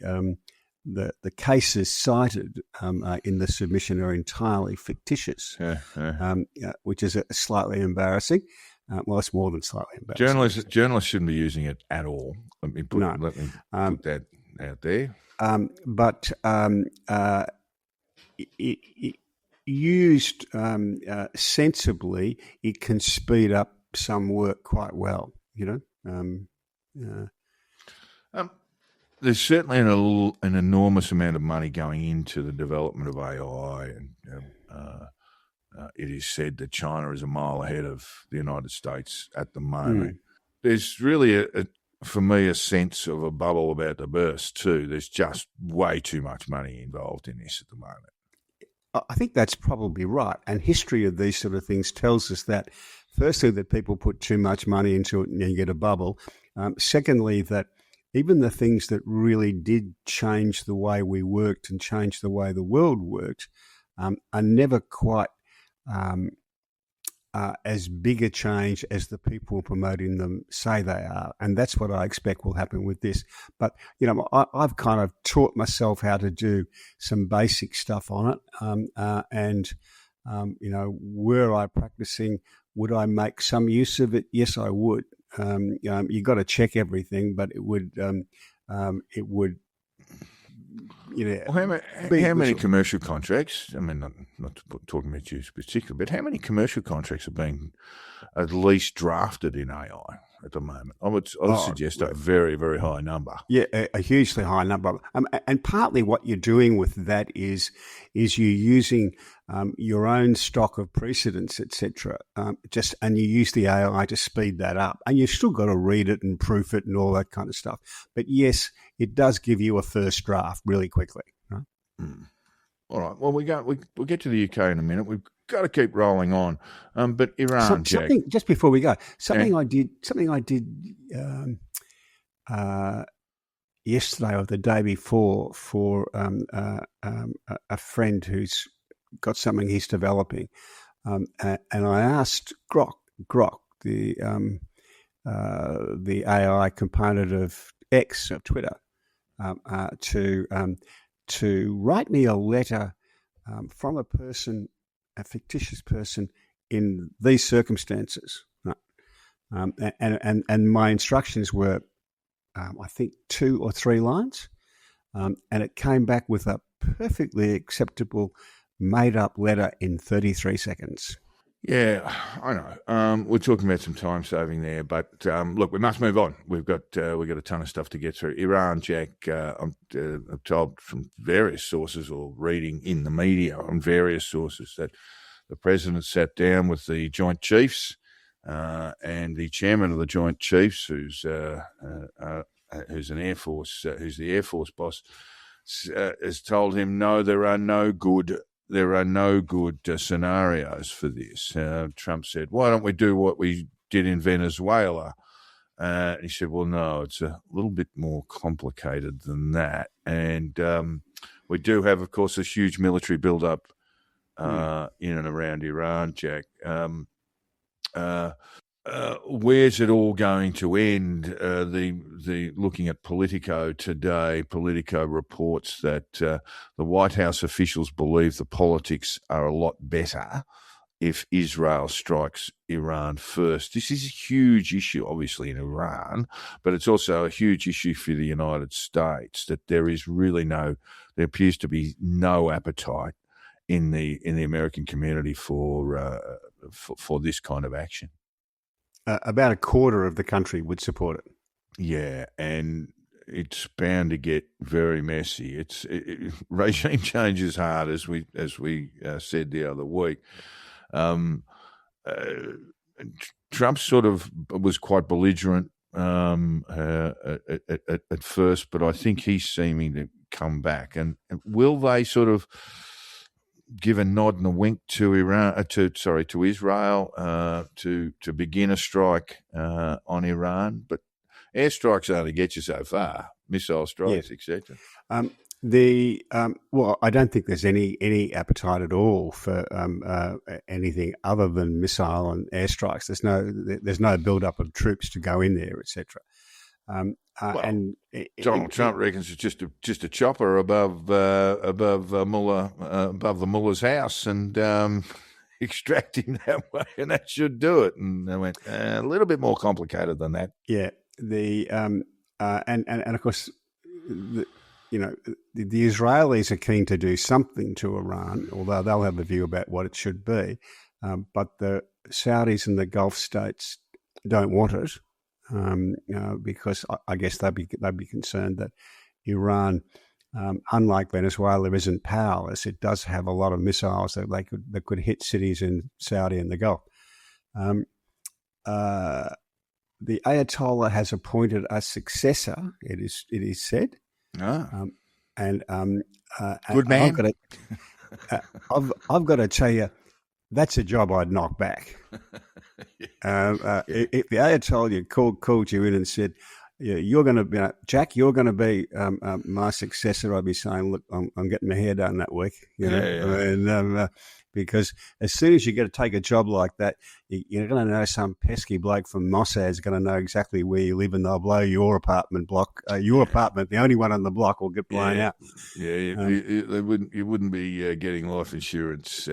cases cited in the submission are entirely fictitious, which is slightly embarrassing. Well, it's more than slightly embarrassing. Journalists shouldn't be using it at all. Let me put that out there. But it used sensibly, it can speed up some work quite well. There's certainly an enormous amount of money going into the development of AI, and it is said that China is a mile ahead of the United States at the moment. There's really, for me, a sense of a bubble about to burst too. There's just way too much money involved in this at the moment. I think that's probably right. And history of these sort of things tells us that, firstly, that people put too much money into it and you get a bubble. Secondly, that even the things that really did change the way we worked and change the way the world worked are never quite as big a change as the people promoting them say they are. And that's what I expect will happen with this. But, I've kind of taught myself how to do some basic stuff on it. And were I practicing, would I make some use of it? Yes, I would. You got to check everything, but it would. How many commercial contracts? I mean, not talking about you particularly, but how many commercial contracts are being at least drafted in AI? at the moment. I would suggest a very, very high number. Yeah, a hugely high number. And partly what you're doing with that is you're using your own stock of precedents, etc. And you use the AI to speed that up. And you've still got to read it and proof it and all that kind of stuff. But yes, it does give you a first draft really quickly. Right? Mm. All right. Well, we'll get to the UK in a minute. We've got to keep rolling on. But Iran, Jack. Just before we go, something I did yesterday or the day before for a friend who's got something he's developing, and I asked Grok, the AI component of X, or Twitter, to write me a letter from a fictitious person in these circumstances. Right? And my instructions were, I think, 2 or 3 lines, and it came back with a perfectly acceptable made-up letter in 33 seconds. Yeah, I know. We're talking about some time saving there, but look, we must move on. We've got a ton of stuff to get through. Iran, Jack. I'm told from various sources, or reading in the media on various sources, that the president sat down with the Joint Chiefs and the chairman of the Joint Chiefs, who's an Air Force, who's the Air Force boss, has told him, no, there are no good scenarios for this. Trump said, why don't we do what we did in Venezuela? He said, well, no, it's a little bit more complicated than that. And we do have, of course, a huge military build-up in and around Iran, Jack. Where's it all going to end? The looking at Politico today, Politico reports that the White House officials believe the politics are a lot better if Israel strikes Iran first. This is a huge issue, obviously, in Iran, but it's also a huge issue for the United States, that there appears to be no appetite in the American community for this kind of action. About a quarter of the country would support it. Yeah, and it's bound to get very messy. Regime change is hard, as we said the other week. Trump sort of was quite belligerent at first, but I think he's seeming to come back. And will they sort of give a nod and a wink to Israel to begin a strike on Iran? But airstrikes only get you so far, missile strikes, etc. Well, I don't think there's any appetite at all for anything other than missile and airstrikes. There's no build up of troops to go in there, etc. Donald Trump reckons it's just a chopper above the mullah's house, and extracting that way, and that should do it. And they went a little bit more complicated than that. Yeah, and of course, the Israelis are keen to do something to Iran, although they'll have a view about what it should be. But the Saudis and the Gulf states don't want it. Because I guess they'd be concerned that Iran, unlike Venezuela, isn't powerless. It does have a lot of missiles that could hit cities in Saudi and the Gulf. The Ayatollah has appointed a successor. It is said, good man. I've got to tell you, that's a job I'd knock back. If the Ayatollah called you in and said, you're going to be, Jack, you're going to be my successor, I'd be saying, look, I'm getting my hair done that week. Because as soon as you get to take a job like that, you're going to know some pesky bloke from Mossad is going to know exactly where you live, and they'll blow your apartment block. Your apartment, the only one on the block, will get blown out. Yeah, you wouldn't be getting life insurance.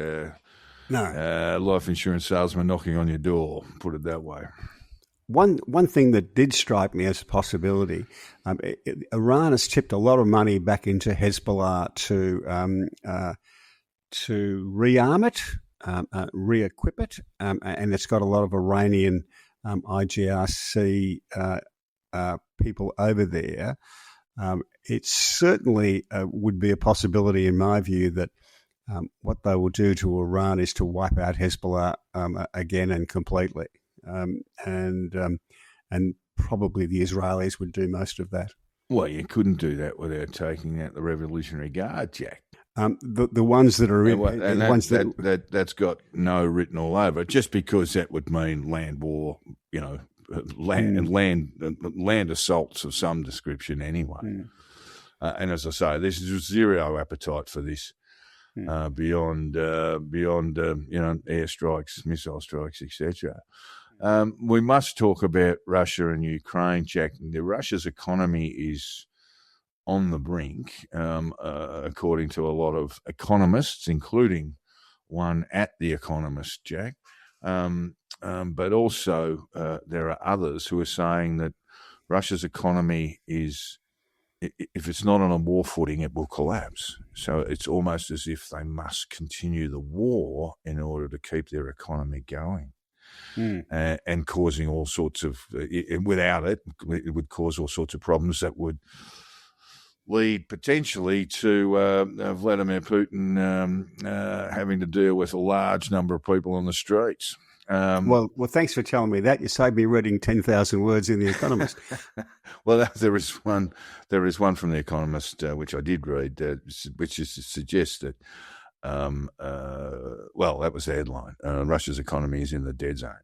No, life insurance salesman knocking on your door, put it that way. One thing that did strike me as a possibility, Iran has tipped a lot of money back into Hezbollah to rearm it, re-equip it, and it's got a lot of Iranian IGRC people over there, it certainly would be a possibility, in my view, that what they will do to Iran is to wipe out Hezbollah again and completely, and probably the Israelis would do most of that. Well, you couldn't do that without taking out the Revolutionary Guard, Jack. The ones that are in, that's got no written all over it, just because that would mean land war, land assaults of some description anyway. And as I say, there's zero appetite for this beyond airstrikes, missile strikes, etc. We must talk about Russia and Ukraine, Jack. Russia's economy is on the brink, according to a lot of economists, including one at The Economist, Jack. But also there are others who are saying that Russia's economy is, if it's not on a war footing, it will collapse. So it's almost as if they must continue the war in order to keep their economy going. And causing all sorts of, without it would cause all sorts of problems that would lead potentially to Vladimir Putin having to deal with a large number of people on the streets. Well, thanks for telling me that. You saved me reading 10,000 words in The Economist. Well, there is one from The Economist which I did read, which is to suggest that. Well, that was the headline. Russia's economy is in the dead zone.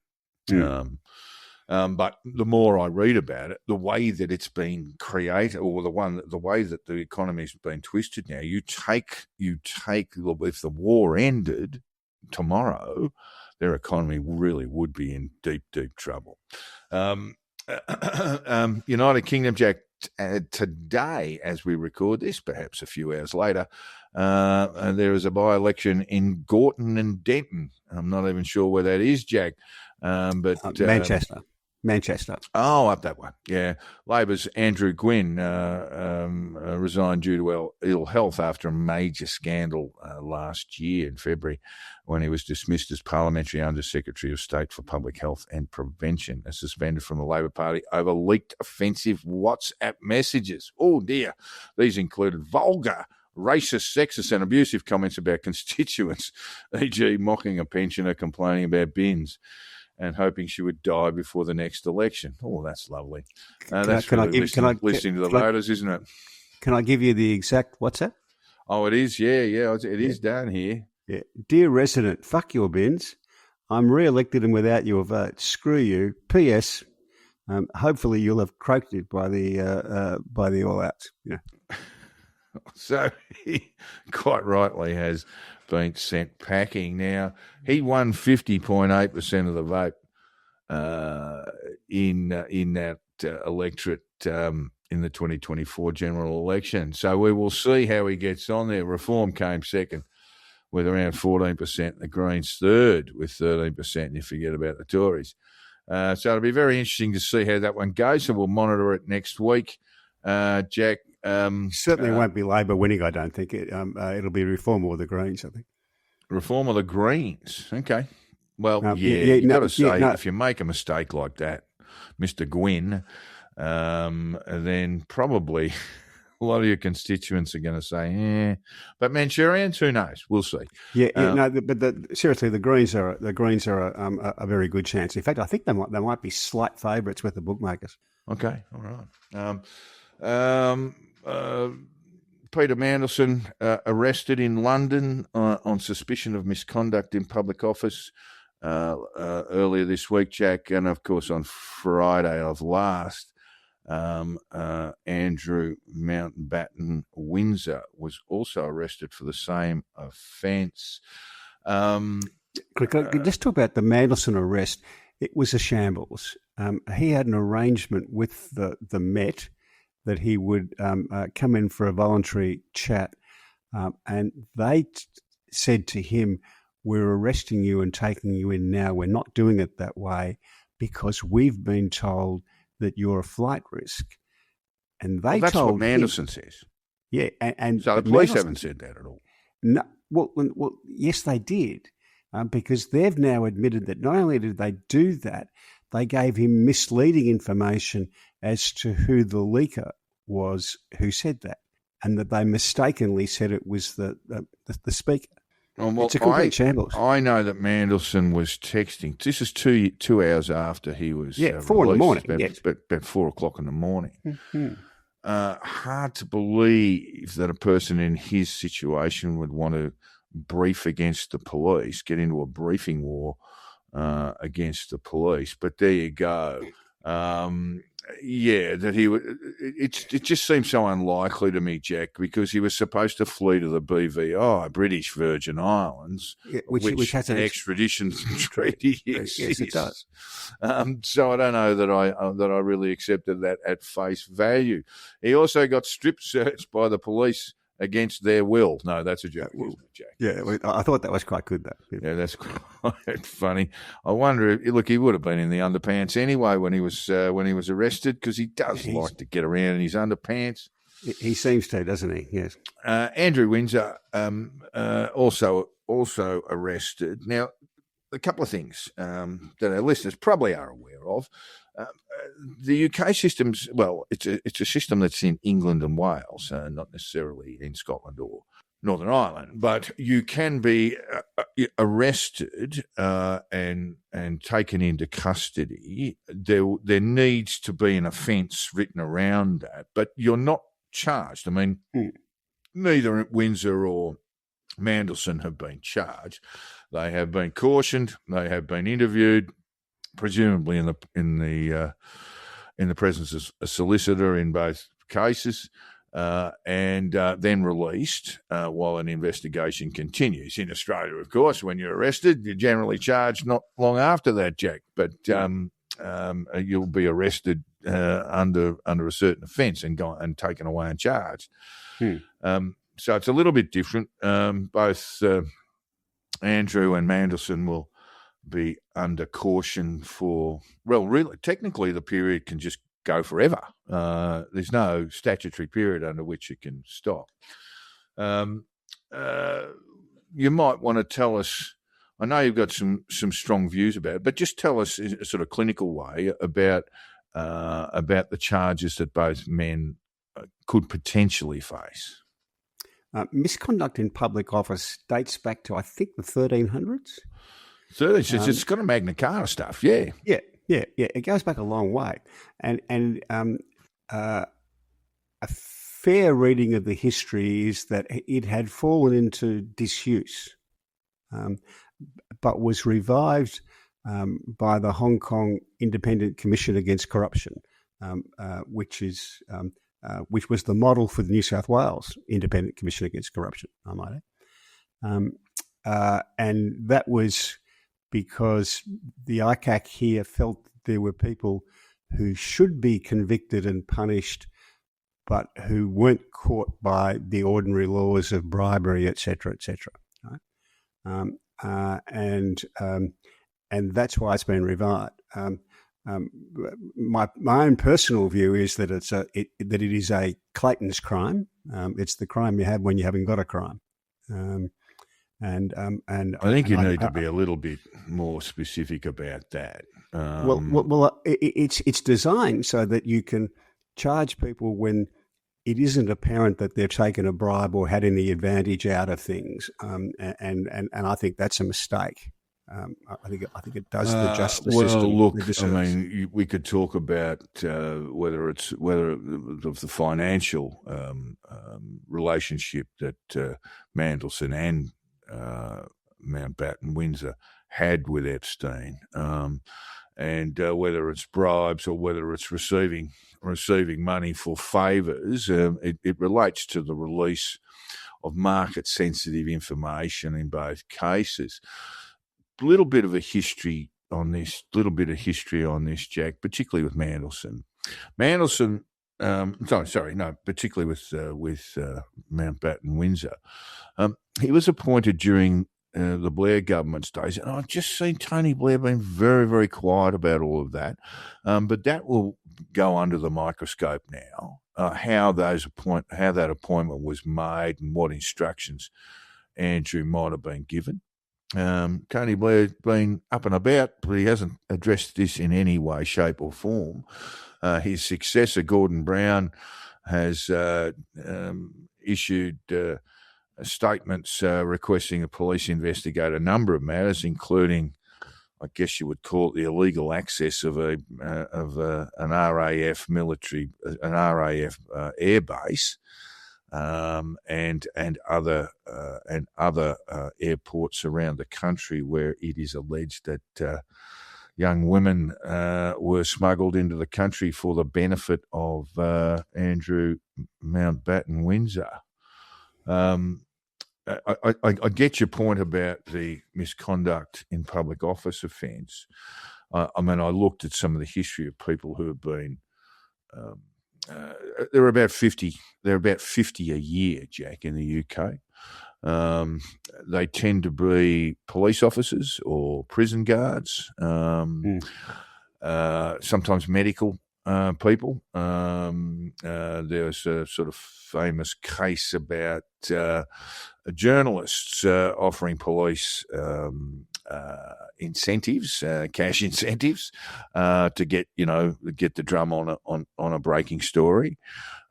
But the more I read about it, the way that it's been created, or the way that the economy's been twisted now, you take. If the war ended tomorrow, their economy really would be in deep, deep trouble. United Kingdom, Jack. Today, as we record this, perhaps a few hours later, there is a by-election in Gorton and Denton. I'm not even sure where that is, Jack. But Manchester. Oh, up that one. Yeah. Labor's Andrew Gwynn resigned due to ill health after a major scandal last year in February, when he was dismissed as Parliamentary Under-Secretary of State for Public Health and Prevention and suspended from the Labor Party over leaked offensive WhatsApp messages. Oh, dear. These included vulgar, racist, sexist and abusive comments about constituents, e.g. mocking a pensioner, complaining about bins, and hoping she would die before the next election. Oh, that's lovely. That's listening to the voters, isn't it? Can I give you the exact WhatsApp? Oh, it is? Yeah. It is down here. Yeah. Dear resident, fuck your bins. I'm re-elected and without your vote. Screw you. P.S. Hopefully you'll have croaked it by the all-outs. Yeah. So he quite rightly has been sent packing. Now, he won 50.8% of the vote in that electorate in the 2024 general election. So we will see how he gets on there. Reform came second with around 14%, the Greens third with 13%, you forget about the Tories. So it'll be very interesting to see how that one goes, so we'll monitor it next week. Jack? Certainly won't be Labor winning, I don't think. It'll be Reform or the Greens, I think. Reform or the Greens? Okay. Well, you've got to say, if you make a mistake like that, Mr. Gwynn, then probably a lot of your constituents are going to say, But Manchurians, who knows? We'll see. Seriously, the Greens are a very good chance. In fact, I think they might be slight favourites with the bookmakers. Okay, all right. Peter Mandelson arrested in London on suspicion of misconduct in public office earlier this week, Jack, and of course on Friday of last. Andrew Mountbatten Windsor was also arrested for the same offence. Can I just talk about the Mandelson arrest? It was a shambles. He had an arrangement with the Met that he would come in for a voluntary chat, and they said to him, "We're arresting you and taking you in now. We're not doing it that way because we've been told that you're a flight risk." And that's what Mandelson says. Yeah, and so the police haven't said that at all. No, well, yes, they did, because they've now admitted that not only did they do that, they gave him misleading information as to who the leaker was who said that, and that they mistakenly said it was the speaker. Well, it's a complete shambles. I know that Mandelson was texting. This is 2 hours after he was 4 in the morning. About 4 o'clock in the morning. Mm-hmm. Hard to believe that a person in his situation would want to brief against the police, get into a briefing war against the police. But there you go. That he would. It just seems so unlikely to me, Jack, because he was supposed to flee to the BVI, British Virgin Islands, which has an extradition treaty. Yes, it does. So I don't know that I really accepted that at face value. He also got strip searched by the police against their will. No, that's a joke, isn't it, Jack? Yeah, I thought that was quite good, though. Yeah, that's quite funny. I wonder if, he would have been in the underpants anyway when he was arrested, because he does like to get around in his underpants. He seems to, doesn't he? Yes. Andrew Windsor also arrested. Now, a couple of things that our listeners probably are aware of. The UK system's, it's a system that's in England and Wales, not necessarily in Scotland or Northern Ireland, but you can be arrested and taken into custody. There needs to be an offence written around that, but you're not charged. I mean, neither Windsor or Mandelson have been charged. They have been cautioned. They have been interviewed, presumably in the presence of a solicitor in both cases, and then released while an investigation continues. In Australia, of course, when you're arrested, you're generally charged not long after that, Jack, but you'll be arrested under a certain offence and taken away and charged. So it's a little bit different. Both Andrew and Mandelson will be under caution for, really, technically the period can just go forever. There's no statutory period under which it can stop. You might want to tell us, I know you've got some strong views about it, but just tell us in a sort of clinical way about the charges that both men could potentially face. Misconduct in public office dates back to, I think, the 1300s. It's got a Magna Carta stuff, yeah. Yeah. It goes back a long way, and a fair reading of the history is that it had fallen into disuse, but was revived by the Hong Kong Independent Commission Against Corruption, which was the model for the New South Wales Independent Commission Against Corruption, I might add. And that was because the ICAC here felt there were people who should be convicted and punished, but who weren't caught by the ordinary laws of bribery, etc., etc. Right? And that's why it's been revived. My own personal view is that it is a Clayton's crime. It's the crime you have when you haven't got a crime. And I think you need to be a little bit more specific about that. It's designed so that you can charge people when it isn't apparent that they've taken a bribe or had any advantage out of things, and I think that's a mistake. I think it does the justice system. Look, I mean, we could talk about whether of the financial relationship that Mandelson and Mountbatten Windsor had with Epstein, and whether it's bribes or whether it's receiving money for favours. It relates to the release of market-sensitive information in both cases. Little bit of history on this, Jack, particularly with Mandelson. Particularly with Mountbatten Windsor. He was appointed during the Blair government's days, and I've just seen Tony Blair being very, very quiet about all of that. But that will go under the microscope now. How that appointment was made and what instructions Andrew might have been given. Tony Blair's been up and about, but he hasn't addressed this in any way, shape or form. His successor, Gordon Brown, has issued statements requesting the police investigate a number of matters, including, I guess you would call it, the illegal access of an RAF military, an RAF airbase, and other airports around the country where it is alleged that young women were smuggled into the country for the benefit of Andrew Mountbatten Windsor. I get your point about the misconduct in public office offence. I mean, I looked at some of the history of people who have been. There are about 50. There are about 50 a year, Jack, in the UK. They tend to be police officers or prison guards. Sometimes medical people. There's a sort of famous case about journalists offering police incentives, cash incentives, to get the drum on a breaking story,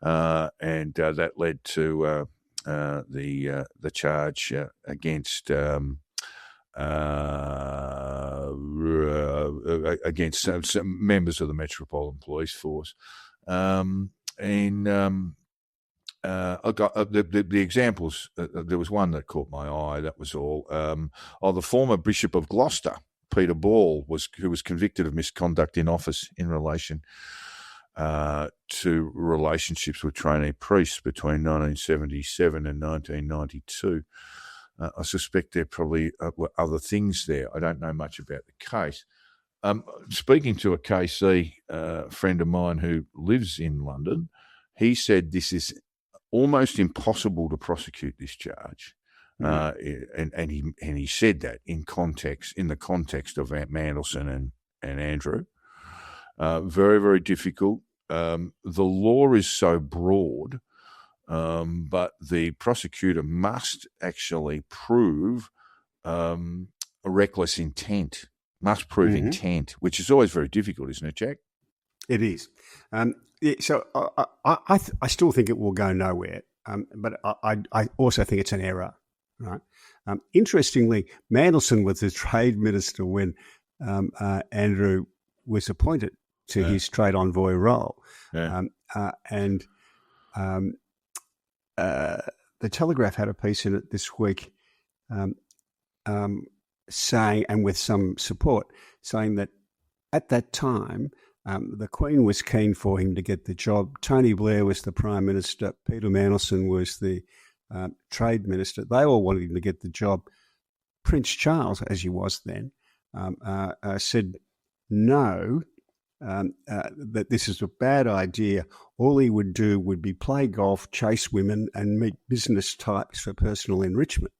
and that led to the charge against some members of the Metropolitan Police Force. I got the examples. There was one that caught my eye. That was all. The former Bishop of Gloucester, Peter Ball, who was convicted of misconduct in office in relation to relationships with trainee priests between 1977 and 1992. I suspect there probably were other things there. I don't know much about the case. Speaking to a KC friend of mine who lives in London, he said this is almost impossible to prosecute this charge, and he said that in the context of Mandelson and Andrew. Very, very difficult. The law is so broad, but the prosecutor must actually prove a reckless intent. Must prove intent, which is always very difficult, isn't it, Jack? It is. So I still think it will go nowhere, but I also think it's an error, right? Interestingly, Mandelson was the trade minister when Andrew was appointed to his trade envoy role. Yeah. The Telegraph had a piece in it this week saying, and with some support, saying that at that time, the Queen was keen for him to get the job. Tony Blair was the Prime Minister. Peter Mandelson was the Trade Minister. They all wanted him to get the job. Prince Charles, as he was then, said no, that this is a bad idea. All he would do would be play golf, chase women, and meet business types for personal enrichment.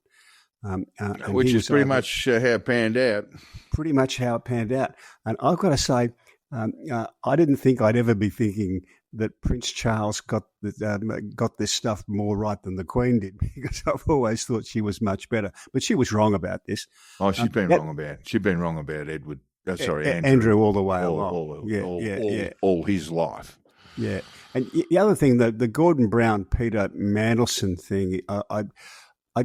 Which is pretty much how it panned out. Pretty much how it panned out. And I've got to say, I didn't think I'd ever be thinking that Prince Charles got this stuff more right than the Queen did, because I've always thought she was much better. But she was wrong about this. Oh, she's been wrong about Edward. Andrew all the way along. All his life. Yeah. And the other thing, the Gordon Brown, Peter Mandelson thing, I'd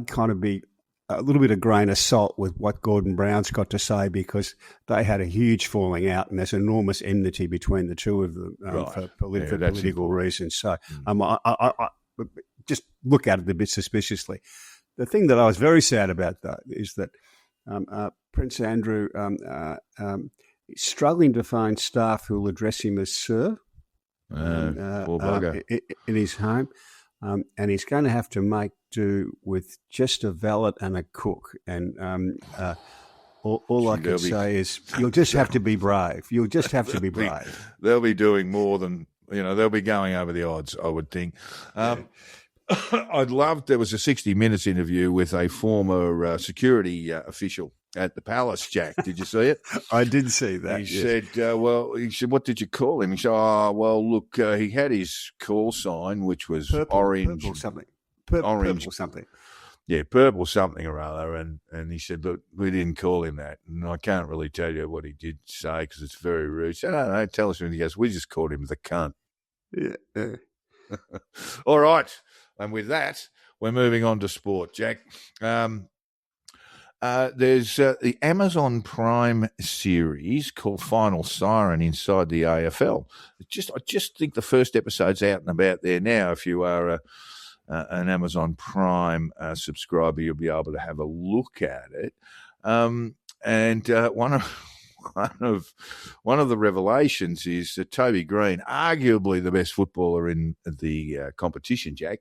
kind of be a little bit of grain of salt with what Gordon Brown's got to say, because they had a huge falling out and there's enormous enmity between the two of them for political reasons. So I just look at it a bit suspiciously. The thing that I was very sad about, though, is that Prince Andrew is struggling to find staff who will address him as Sir in his home. And he's going to have to make do with just a valet and a cook. And all I can say is you'll just have to be brave. You'll just have to be brave. They'll be doing more than, they'll be going over the odds, I would think. There was a 60 Minutes interview with a former security official at the palace, Jack. Did you see it? I did see that. He said, what did you call him? He said, look, he had his call sign, which was purple, orange. Purple something. Orange. Purple something. purple something or other. And he said, look, we didn't call him that. And I can't really tell you what he did say because it's very rude. He said, no, tell us when he goes, we just called him the cunt. Yeah. All right. And with that, we're moving on to sport, Jack. There's the Amazon Prime series called Final Siren inside the AFL. I just think the first episode's out and about there now. If you are an Amazon Prime subscriber, you'll be able to have a look at it. And one of the revelations is that Toby Greene, arguably the best footballer in the competition, Jack,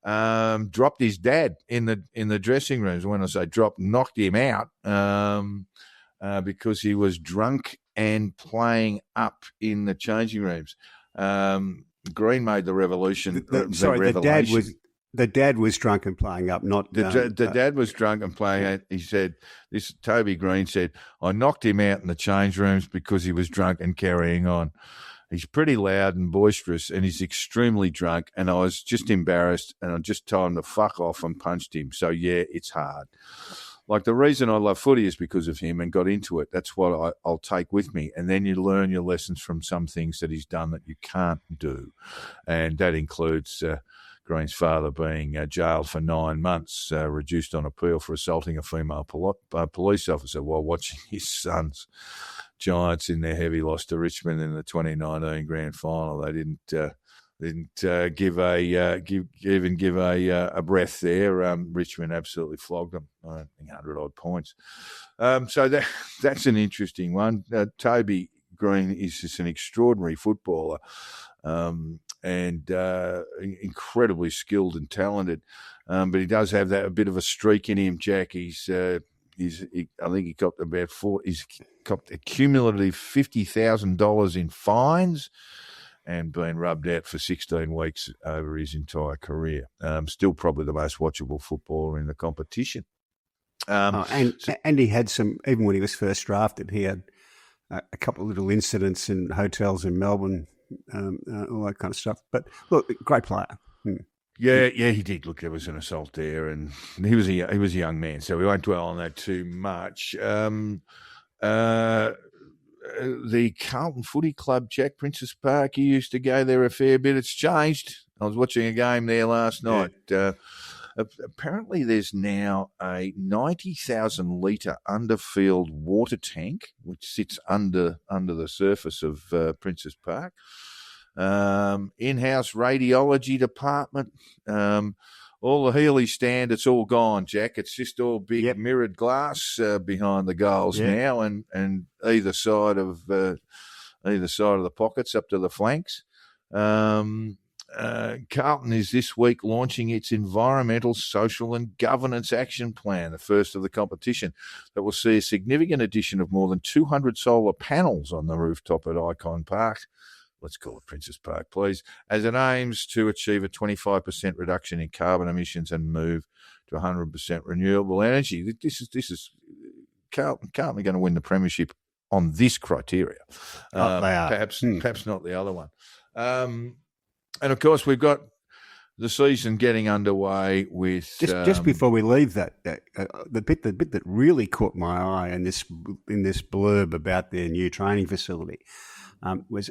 dropped his dad in the dressing rooms. When I say dropped, knocked him out because he was drunk and playing up in the changing rooms. Greene made the revolution. The dad was drunk and playing up, not the dad was drunk and playing out. He said, Toby Greene said, I knocked him out in the change rooms because he was drunk and carrying on. He's pretty loud and boisterous and he's extremely drunk, and I was just embarrassed and I just told him to fuck off and punched him. So, yeah, it's hard. Like, the reason I love footy is because of him and got into it. That's what I'll take with me. And then you learn your lessons from some things that he's done that you can't do. And that includes Green's father being jailed for 9 months, reduced on appeal for assaulting a female police officer while watching his sons Giants in their heavy loss to Richmond in the 2019 grand final. They didn't give a breath there. Richmond absolutely flogged them. I think 100 odd points. So that's an interesting one. Toby Greene is just an extraordinary footballer, and incredibly skilled and talented. But he does have a bit of a streak in him, Jack. I think he got about he's got a cumulative $50,000 in fines and been rubbed out for 16 weeks over his entire career. Still probably the most watchable footballer in the competition. And he had some, even when he was first drafted, he had a couple of little incidents in hotels in Melbourne, all that kind of stuff. But look, great player. Yeah, he did. Look, there was an assault there, and he was a young man, so we won't dwell on that too much. The Carlton Footy Club, Jack, Princes Park, he used to go there a fair bit. It's changed. I was watching a game there last night. Apparently there's now a 90,000 litre underfield water tank, which sits under the surface of Princes Park. In-house radiology department. All the Healy stand, it's all gone, Jack. It's just all big mirrored glass behind the goals now, and either side of the pockets up to the flanks. Carlton is this week launching its environmental, social and governance action plan, the first of the competition, that will see a significant addition of more than 200 solar panels on the rooftop at Icon Park. Let's call it Princes Park, please, as it aims to achieve a 25% reduction in carbon emissions and move to 100% renewable energy. This is Carlton are going to win the premiership on this criteria. They are. Perhaps not the other one. And of course, we've got the season getting underway with just before we leave that, the bit that really caught my eye in this blurb about their new training facility was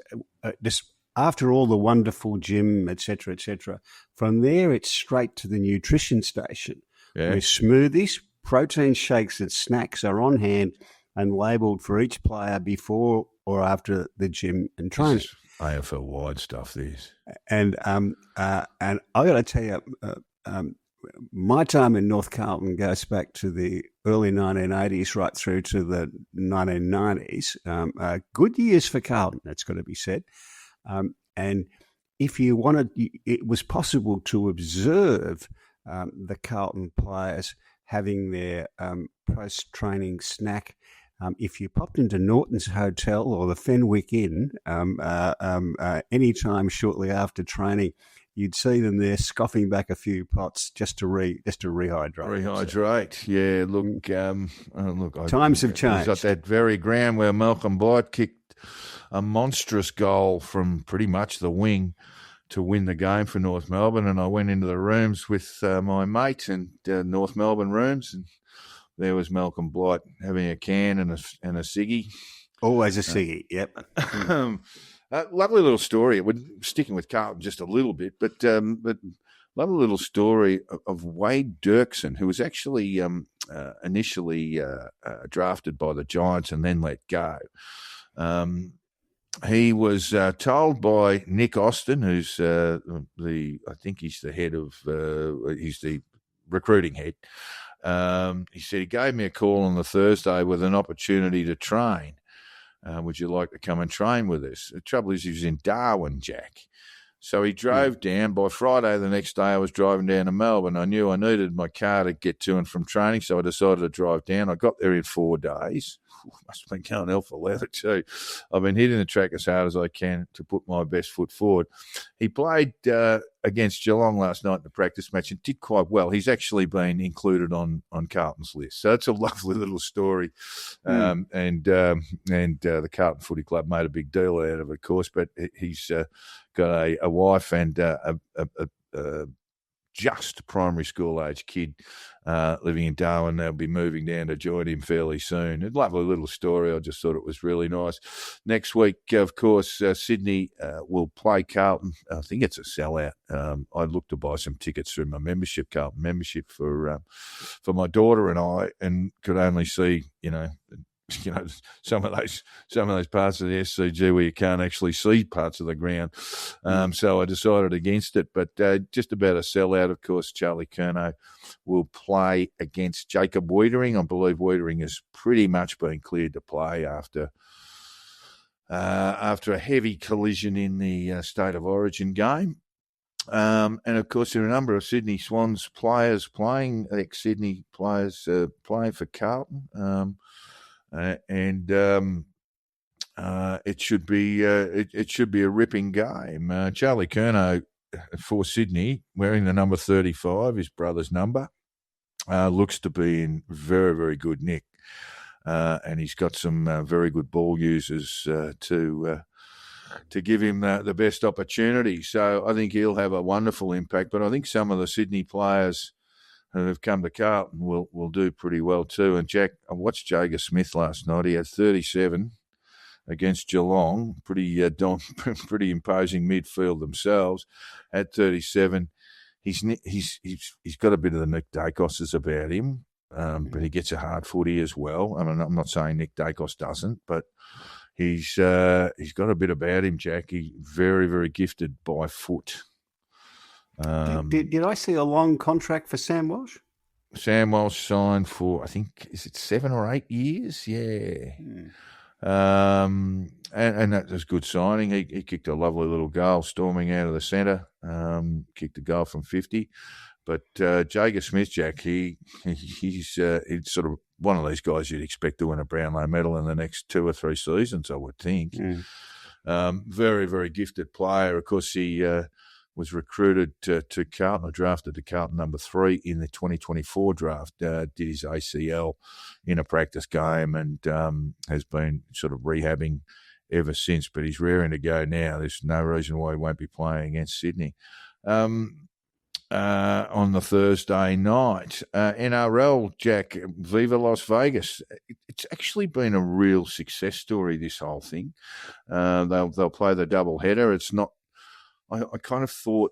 just after all the wonderful gym, etc., etc. From there, it's straight to the nutrition station, where smoothies, protein shakes, and snacks are on hand and labelled for each player before or after the gym and training. AFL wide stuff, this. And I got to tell you, my time in North Carlton goes back to the early 1980s right through to the 1990s. Good years for Carlton, that's got to be said. And if you wanted, it was possible to observe the Carlton players having their post-training snack. If you popped into Norton's Hotel or the Fenwick Inn any time shortly after training, you'd see them there scoffing back a few pots just to rehydrate. Rehydrate, so. Yeah. Look, times have changed. It was at that very ground where Malcolm Blight kicked a monstrous goal from pretty much the wing to win the game for North Melbourne, and I went into the rooms with my mate and North Melbourne rooms, and there was Malcolm Blight having a can and a ciggy. Always a ciggy, yep. Lovely little story. We're sticking with Carlton just a little bit, but lovely little story of Wade Dirksen, who was actually initially drafted by the Giants and then let go. He was told by Nick Austin, who's I think he's the head of, he's the recruiting head. He said he gave me a call on the Thursday with an opportunity to train. Would you like to come and train with us? The trouble is he was in Darwin, Jack. So he drove down. By Friday the next day, I was driving down to Melbourne. I knew I needed my car to get to and from training, so I decided to drive down. I got there in 4 days. Must have been going hell for leather too. I've been hitting the track as hard as I can to put my best foot forward. He played against Geelong last night in the practice match and did quite well. He's actually been included on Carlton's list. So it's a lovely little story. And the Carlton Footy Club made a big deal out of it, of course, but he's got a wife and a just primary school age kid living in Darwin. They'll be moving down to join him fairly soon. A lovely little story. I just thought it was really nice. Next week, of course, Sydney will play Carlton. I think it's a sellout. I looked to buy some tickets through my membership, Carlton membership, for my daughter and I, and could only see, some of those parts of the SCG where you can't actually see parts of the ground. So I decided against it. But just about a sellout, of course, Charlie Curnow will play against Jacob Wiedering. I believe Wiedering has pretty much been cleared to play after a heavy collision in the State of Origin game. And, of course, there are a number of Sydney Swans players playing, ex-Sydney players playing for Carlton. It should be a ripping game. Charlie Curnow for Sydney, wearing the number 35, his brother's number, looks to be in very, very good nick, and he's got some very good ball users to give him the best opportunity. So I think he'll have a wonderful impact. But I think some of the Sydney players who have come to Carlton will do pretty well too. And Jack, I watched Jager Smith last night. He had 37 against Geelong. Pretty imposing midfield themselves. At 37, he's got a bit of the Nick Dacos's about him, but he gets a hard footy as well. I mean, I'm not saying Nick Dacos doesn't, but he's got a bit about him, Jack. He's very, very gifted by foot. Did I see a long contract for Sam Walsh? Sam Walsh signed for, I think, is it 7 or 8 years? Yeah. And that was a good signing. He kicked a lovely little goal storming out of the centre, kicked a goal from 50. But Jager Smith, Jack, he's sort of one of these guys you'd expect to win a Brownlow medal in the next 2 or 3 seasons, I would think. Very, very gifted player. Of course, he was recruited to Carlton, or drafted to Carlton number 3 in the 2024 draft, did his ACL in a practice game and has been sort of rehabbing ever since, but he's raring to go now. There's no reason why he won't be playing against Sydney. On the Thursday night, NRL, Jack, Viva Las Vegas. It's actually been a real success story, this whole thing. They'll play the double header. It's not, I kind of thought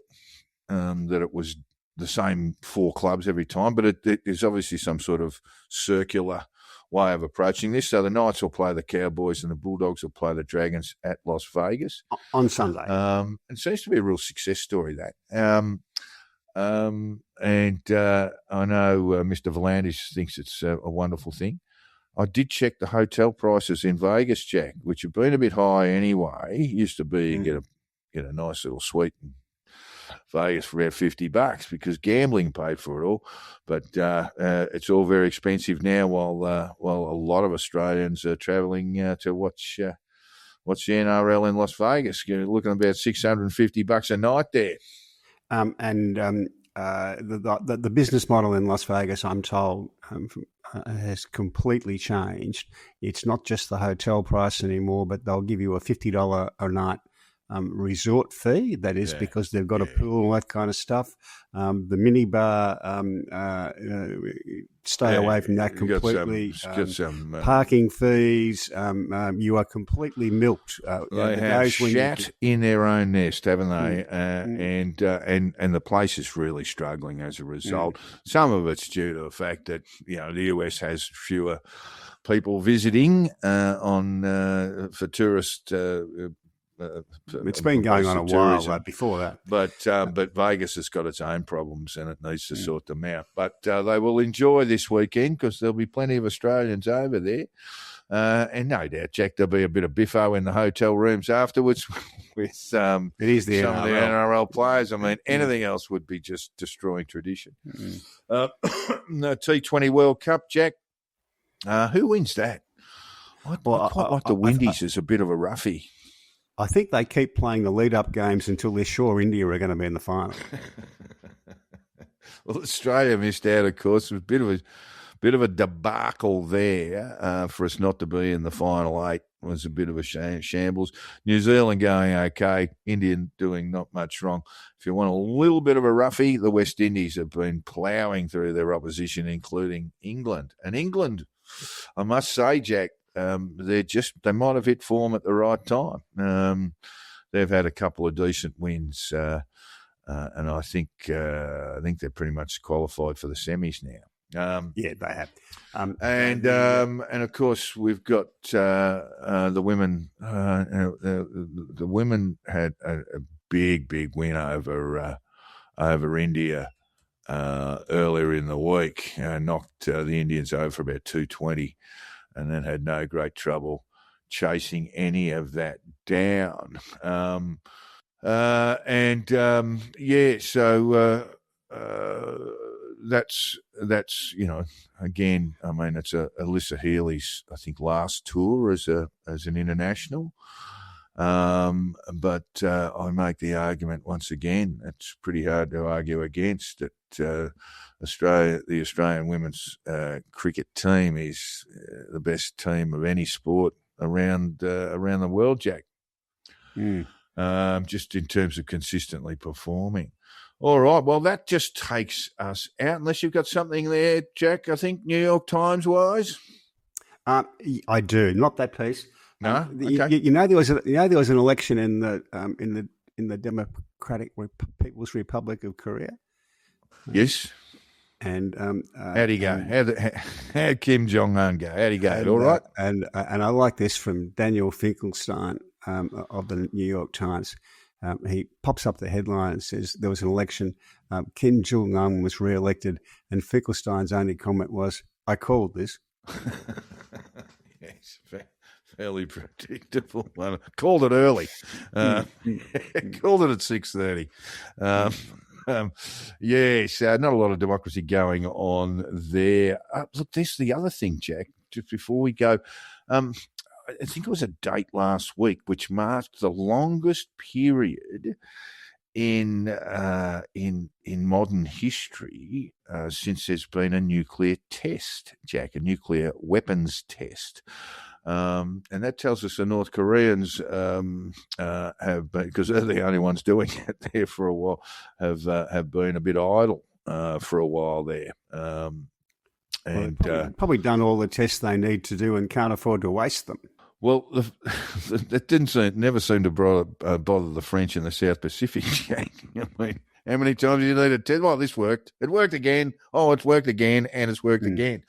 that it was the same 4 clubs every time, but there's obviously some sort of circular way of approaching this. So the Knights will play the Cowboys and the Bulldogs will play the Dragons at Las Vegas. On Sunday. It seems to be a real success story, that. I know Mr. Volandis thinks it's a wonderful thing. I did check the hotel prices in Vegas, Jack, which have been a bit high anyway. It used to be get a nice little suite in Vegas for about $50 because gambling paid for it all. But it's all very expensive now. While a lot of Australians are travelling to watch the NRL in Las Vegas, you're looking at about $650 a night there. The business model in Las Vegas, I'm told, has completely changed. It's not just the hotel price anymore, but they'll give you a $50 a night resort fee. That is because they've got a pool and all that kind of stuff. The minibar, stay away from that completely. Got some parking fees. You are completely milked. They have shat in their own nest, haven't they? And the place is really struggling as a result. Some of it's due to the fact that the US has fewer people visiting for tourist. It's been going on a while before that. But Vegas has got its own problems and it needs to sort them out. But they will enjoy this weekend because there'll be plenty of Australians over there. And no doubt, Jack, there'll be a bit of biffo in the hotel rooms afterwards with some of the NRL players. I mean, anything else would be just destroying tradition. The T20 World Cup, Jack, who wins that? I quite like the Windies as a bit of a roughie. I think they keep playing the lead-up games until they're sure India are going to be in the final. Well, Australia missed out, of course. It was a bit of a debacle there for us not to be in the final 8. It was a bit of a shambles. New Zealand going okay. India doing not much wrong. If you want a little bit of a roughie, the West Indies have been ploughing through their opposition, including England. And England, I must say, Jack, they might have hit form at the right time. They've had a couple of decent wins, and I think they're pretty much qualified for the semis now. Yeah, they have. And of course we've got the women. The women had a big win over India earlier in the week. Knocked the Indians over for about 220. And then had no great trouble chasing any of that down. That's again, I mean, it's Alyssa Healy's, I think, last tour as an international. But I make the argument once again, it's pretty hard to argue against it. The Australian women's cricket team is the best team of any sport around the world, Jack. Just in terms of consistently performing. All right, well, that just takes us out. Unless you've got something there, Jack. I think New York Times wise. I do, not that piece. No, okay. There was an election in the Democratic People's Republic of Korea. Yes. And how'd he go? How'd Kim Jong-un go? How'd he go? All right. And I like this from Daniel Finkelstein of the New York Times. He pops up the headline and says there was an election. Kim Jong-un was re-elected, and Finkelstein's only comment was, "I called this." Yes, fairly predictable. Called it early. Called it at 6:30. Yes, not a lot of democracy going on there. Look, this the other thing, Jack. Just before we go, I think it was a date last week which marked the longest period in modern history since there's been a nuclear test, Jack, a nuclear weapons test. And that tells us the North Koreans have been, because they're the only ones doing it there for a while, have been a bit idle for a while there. And probably done all the tests they need to do and can't afford to waste them. Well, it never seemed to bother the French in the South Pacific, Jack. I mean, how many times do you need a test? Well, this worked. It worked again. Oh, it's worked again, and it's worked again.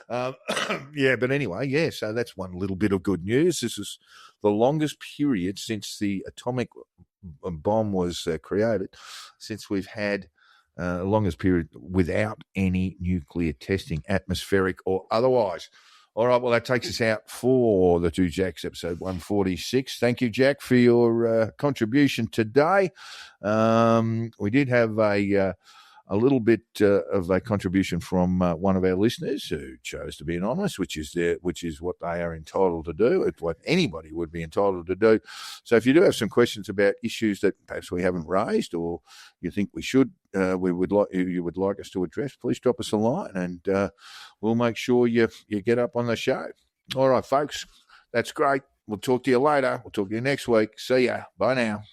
Yeah, but anyway, yeah, so that's one little bit of good news. This is the longest period since the atomic bomb was created, since we've had the longest period without any nuclear testing, atmospheric or otherwise. All right, well, that takes us out for the Two Jacks, episode 146. Thank you, Jack, for your contribution today. We did have a little bit of a contribution from one of our listeners who chose to be anonymous, which is what they are entitled to do. It's what anybody would be entitled to do. So if you do have some questions about issues that perhaps we haven't raised or you think we should, you would like us to address, please drop us a line and we'll make sure you get up on the show. All right, folks, that's great. We'll talk to you later. We'll talk to you next week. See ya. Bye now.